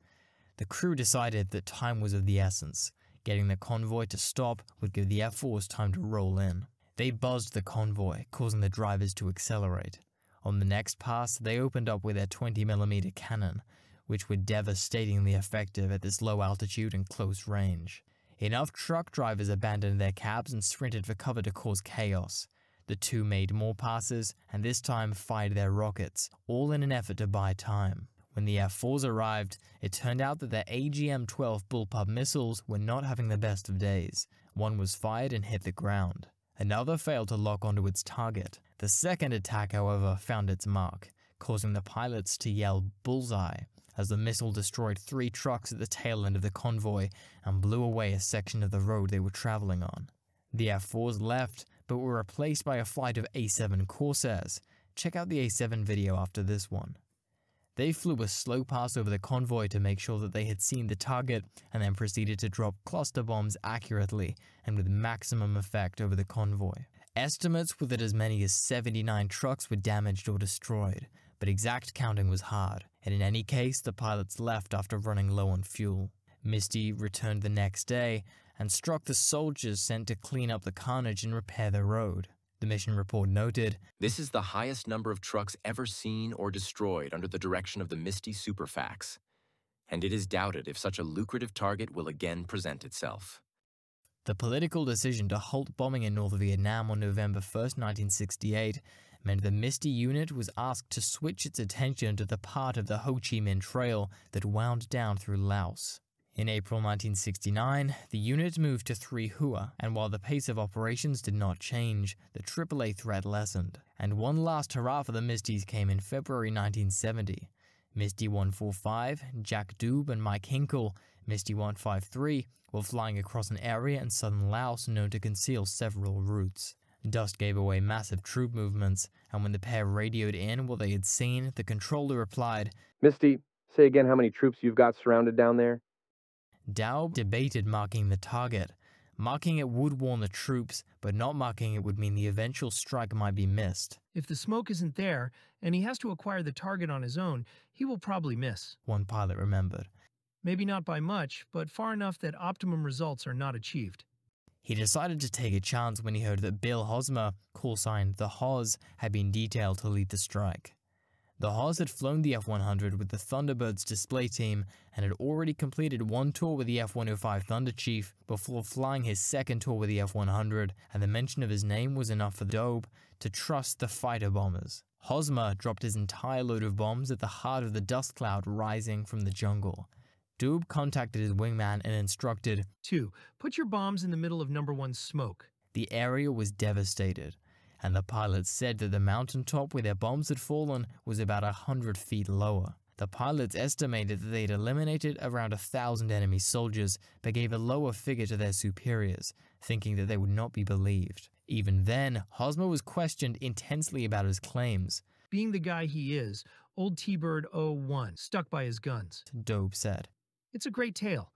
The crew decided that time was of the essence. Getting the convoy to stop would give the F-4s time to roll in. They buzzed the convoy, causing the drivers to accelerate. On the next pass, they opened up with their 20mm cannon, which were devastatingly effective at this low altitude and close range. Enough truck drivers abandoned their cabs and sprinted for cover to cause chaos. The two made more passes, and this time fired their rockets, all in an effort to buy time. When the F-4s arrived, it turned out that their AGM-12 bullpup missiles were not having the best of days. One was fired and hit the ground. Another failed to lock onto its target. The second attack, however, found its mark, causing the pilots to yell "bullseye" as the missile destroyed 3 trucks at the tail end of the convoy and blew away a section of the road they were traveling on. The F-4s left, but were replaced by a flight of A-7 Corsairs. Check out the A-7 video after this one. They flew a slow pass over the convoy to make sure that they had seen the target, and then proceeded to drop cluster bombs accurately and with maximum effect over the convoy. Estimates were that as many as 79 trucks were damaged or destroyed, but exact counting was hard, and in any case, the pilots left after running low on fuel. Misty returned the next day and struck the soldiers sent to clean up the carnage and repair the road. The mission report noted, "This is the highest number of trucks ever seen or destroyed under the direction of the Misty Super Sabre, and it is doubted if such a lucrative target will again present itself." The political decision to halt bombing in North Vietnam on November 1st, 1968, meant the Misty unit was asked to switch its attention to the part of the Ho Chi Minh Trail that wound down through Laos. In April 1969, the unit moved to Three Hua, and while the pace of operations did not change, the AAA threat lessened. And one last hurrah for the Misties came in February 1970. Misty 145, Jack Doob and Mike Hinkle, Misty 153, were flying across an area in southern Laos known to conceal several routes. Dust gave away massive troop movements, and when the pair radioed in what they had seen, the controller replied, "Misty, say again how many troops you've got surrounded down there?" Daub debated marking the target. Marking it would warn the troops, but not marking it would mean the eventual strike might be missed. If the smoke isn't there, and he has to acquire the target on his own, he will probably miss. One pilot remembered. Maybe not by much, but far enough that optimum results are not achieved. He decided to take a chance when he heard that Bill Hosmer, call sign The Hoz, had been detailed to lead the strike. The Hoz had flown the F-100 with the Thunderbirds display team and had already completed one tour with the F-105 Thunder Chief before flying his second tour with the F-100, and the mention of his name was enough for Daub to trust the fighter bombers. Hosmer dropped his entire load of bombs at the heart of the dust cloud rising from the jungle. Daub contacted his wingman and instructed, 2. Put your bombs in the middle of number 1's smoke. The area was devastated, and the pilots said that the mountaintop where their bombs had fallen was about 100 feet lower. The pilots estimated that they'd eliminated around 1,000 enemy soldiers, but gave a lower figure to their superiors, thinking that they would not be believed. Even then, Hosmer was questioned intensely about his claims. Being the guy he is, old T-Bird 01 stuck by his guns, Daub said. It's a great tale.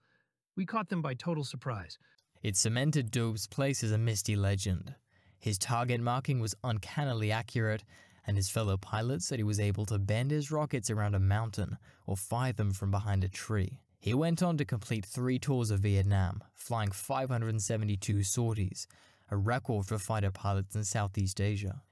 We caught them by total surprise. It cemented Daub's place as a Misty legend. His target marking was uncannily accurate, and his fellow pilots said he was able to bend his rockets around a mountain or fire them from behind a tree. He went on to complete 3 tours of Vietnam, flying 572 sorties, a record for fighter pilots in Southeast Asia.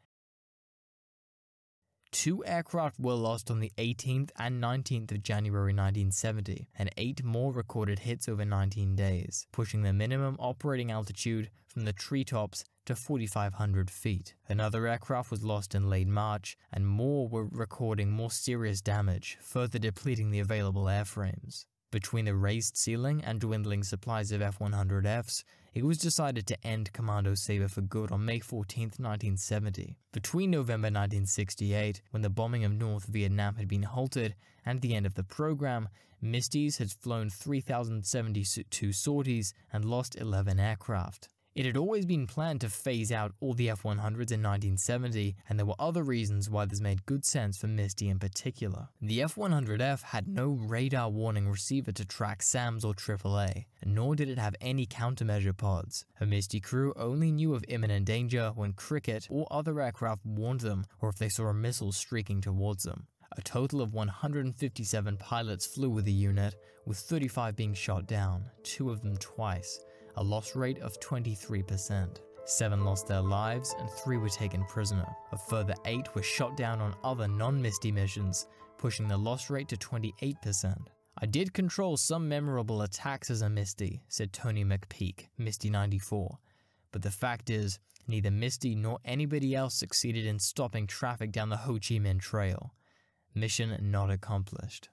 2 aircraft were lost on the 18th and 19th of January 1970, and 8 more recorded hits over 19 days, pushing the minimum operating altitude from the treetops to 4,500 feet. Another aircraft was lost in late March, and more were recording more serious damage, further depleting the available airframes. Between the raised ceiling and dwindling supplies of F-100Fs, it was decided to end Commando Sabre for good on May 14, 1970. Between November 1968, when the bombing of North Vietnam had been halted, and the end of the program, Misties had flown 3,072 sorties and lost 11 aircraft. It had always been planned to phase out all the F-100s in 1970, and there were other reasons why this made good sense for Misty in particular. The F-100F had no radar warning receiver to track SAMs or AAA, nor did it have any countermeasure pods. A Misty crew only knew of imminent danger when Cricket or other aircraft warned them, or if they saw a missile streaking towards them. A total of 157 pilots flew with the unit, with 35 being shot down, 2 of them twice, a loss rate of 23%. 7 lost their lives and 3 were taken prisoner. A further 8 were shot down on other non-Misty missions, pushing the loss rate to 28%. I did control some memorable attacks as a Misty, said Tony McPeak, Misty 94. But the fact is, neither Misty nor anybody else succeeded in stopping traffic down the Ho Chi Minh Trail. Mission not accomplished.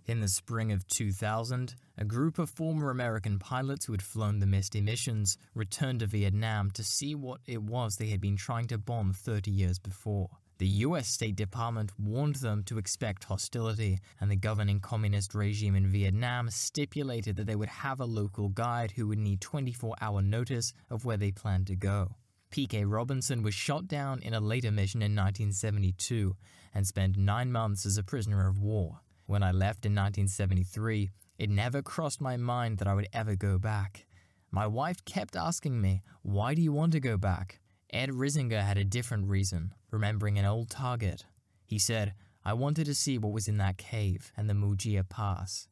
In the spring of 2000, a group of former American pilots who had flown the Misty missions returned to Vietnam to see what it was they had been trying to bomb 30 years before. The US State Department warned them to expect hostility, and the governing communist regime in Vietnam stipulated that they would have a local guide who would need 24-hour notice of where they planned to go. P.K. Robinson was shot down in a later mission in 1972 and spent 9 months as a prisoner of war. When I left in 1973, it never crossed my mind that I would ever go back. My wife kept asking me, "Why do you want to go back?" Ed Risinger had a different reason, remembering an old target. He said, "I wanted to see what was in that cave and the Mujia Pass."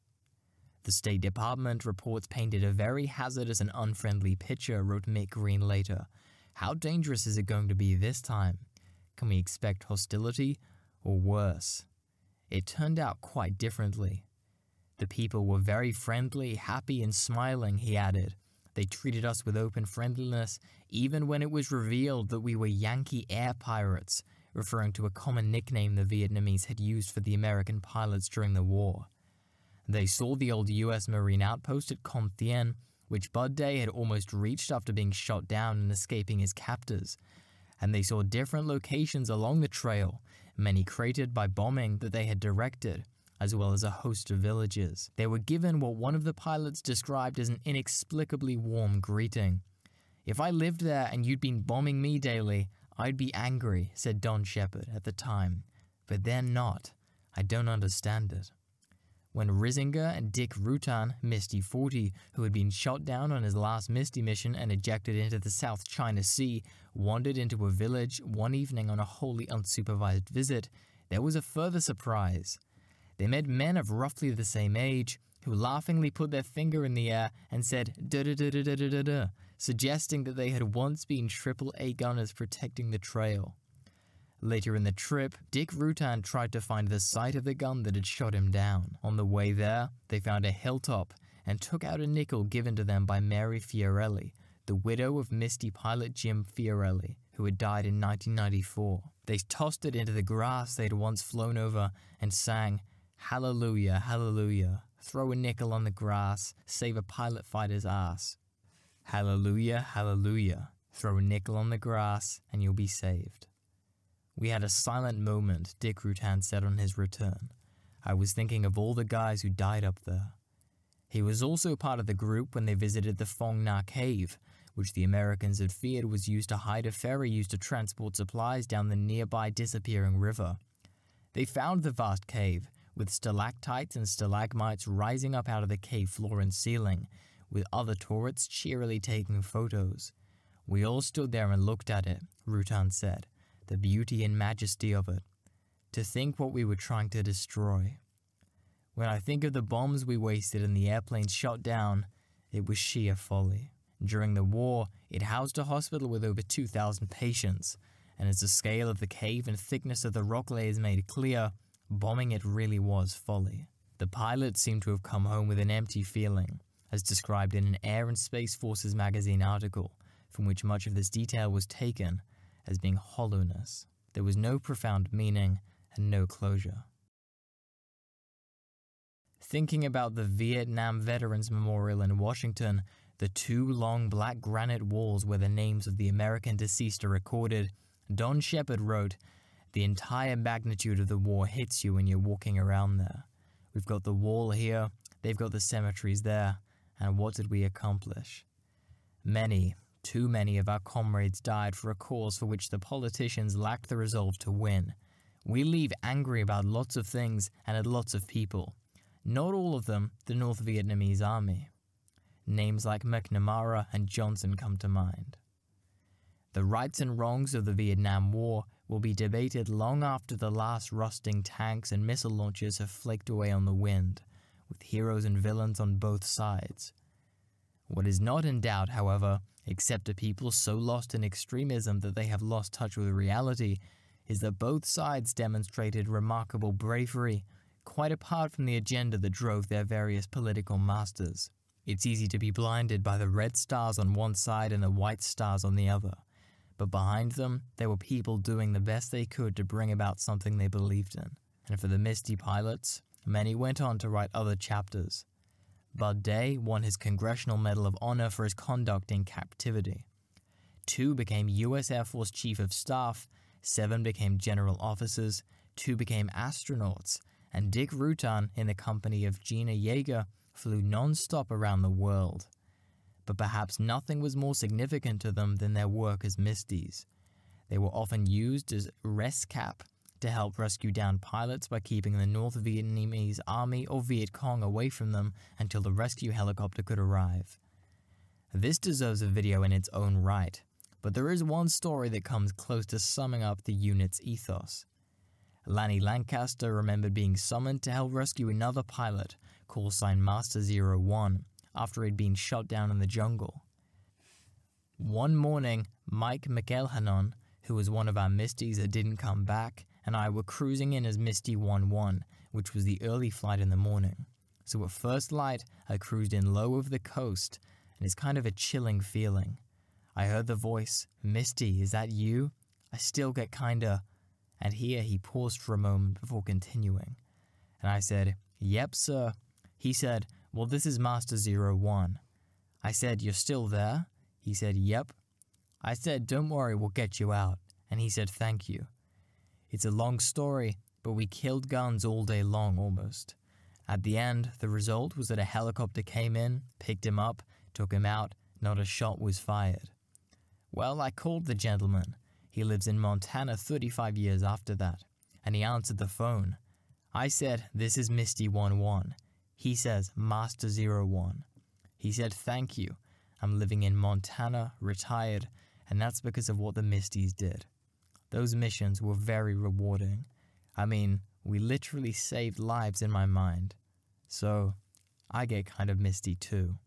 The State Department reports painted a very hazardous and unfriendly picture, wrote Mick Green later. How dangerous is it going to be this time? Can we expect hostility or worse? It turned out quite differently. The people were very friendly, happy, and smiling, he added. They treated us with open friendliness, even when it was revealed that we were Yankee air pirates, referring to a common nickname the Vietnamese had used for the American pilots during the war. They saw the old U.S. Marine outpost at Com Thien, which Bud Day had almost reached after being shot down and escaping his captors, and they saw different locations along the trail, many cratered by bombing that they had directed, as well as a host of villages. They were given what one of the pilots described as an inexplicably warm greeting. "If I lived there and you'd been bombing me daily, I'd be angry," said Don Shepard at the time. "But they're not. I don't understand it." When Risinger and Dick Rutan, Misty 40, who had been shot down on his last Misty mission and ejected into the South China Sea, wandered into a village one evening on a wholly unsupervised visit, there was a further surprise. They met men of roughly the same age, who laughingly put their finger in the air and said da-da-da-da-da-da-da, suggesting that they had once been AAA gunners protecting the trail. Later in the trip, Dick Rutan tried to find the site of the gun that had shot him down. On the way there, they found a hilltop and took out a nickel given to them by Mary Fiorelli, the widow of Misty pilot Jim Fiorelli, who had died in 1994. They tossed it into the grass they had once flown over and sang, "Hallelujah, hallelujah, throw a nickel on the grass, save a pilot fighter's ass. Hallelujah, hallelujah, throw a nickel on the grass and you'll be saved." "We had a silent moment," Dick Rutan said on his return. "I was thinking of all the guys who died up there." He was also part of the group when they visited the Phong Na Cave, which the Americans had feared was used to hide a ferry used to transport supplies down the nearby disappearing river. They found the vast cave, with stalactites and stalagmites rising up out of the cave floor and ceiling, with other tourists cheerily taking photos. "We all stood there and looked at it," Rutan said. "The beauty and majesty of it. To think what we were trying to destroy. When I think of the bombs we wasted and the airplanes shot down, it was sheer folly." During the war, it housed a hospital with over 2,000 patients, and as the scale of the cave and thickness of the rock layers made clear, bombing it really was folly. The pilots seemed to have come home with an empty feeling, as described in an Air and Space Forces magazine article, from which much of this detail was taken, as being hollowness. There was no profound meaning and no closure. Thinking about the Vietnam Veterans Memorial in Washington, the 2 long black granite walls where the names of the American deceased are recorded, Don Shepard wrote, "The entire magnitude of the war hits you when you're walking around there. We've got the wall here, they've got the cemeteries there, and what did we accomplish? Many, too many of our comrades died for a cause for which the politicians lacked the resolve to win. We leave angry about lots of things and at lots of people. Not all of them the North Vietnamese army. Names like McNamara and Johnson come to mind. The rights and wrongs of the Vietnam War will be debated long after the last rusting tanks and missile launchers have flaked away on the wind, with heroes and villains on both sides. What is not in doubt, however, except a people so lost in extremism that they have lost touch with reality, is that both sides demonstrated remarkable bravery, quite apart from the agenda that drove their various political masters. It's easy to be blinded by the red stars on one side and the white stars on the other, but behind them, there were people doing the best they could to bring about something they believed in. And for the Misty pilots, many went on to write other chapters. Bud Day won his Congressional Medal of Honor for his conduct in captivity. 2 became U.S. Air Force Chief of Staff, 7 became general officers, 2 became astronauts, and Dick Rutan, in the company of Gina Yeager, flew non-stop around the world. but perhaps nothing was more significant to them than their work as Misties. They were often used as rescap to help rescue downed pilots by keeping the North Vietnamese Army or Viet Cong away from them until the rescue helicopter could arrive. This deserves a video in its own right, but there is one story that comes close to summing up the unit's ethos. Lanny Lancaster remembered being summoned to help rescue another pilot, call sign Master 01, after he'd been shot down in the jungle. One morning, Mike McElhannon, who was one of our Misties that didn't come back, and I were cruising in as Misty 11, which was the early flight in the morning. So at first light, I cruised in low over the coast, and it's kind of a chilling feeling. I heard the voice, "Misty, is that you?" I still get kinda... And here he paused for a moment before continuing. And I said, "Yep, sir." He said, "Well, this is Master 01. I said, "You're still there?" He said, "Yep." I said, "Don't worry, we'll get you out." And he said, "Thank you." It's a long story, but we killed guns all day long almost. At the end, the result was that a helicopter came in, picked him up, took him out, not a shot was fired. Well, I called the gentleman. He lives in Montana 35 years after that, and he answered the phone. I said, "This is Misty 11. He says, "Master 01. He said, "Thank you. I'm living in Montana, retired, and that's because of what the Misties did." Those missions were very rewarding. I mean, we literally saved lives in my mind. So, I get kind of misty too.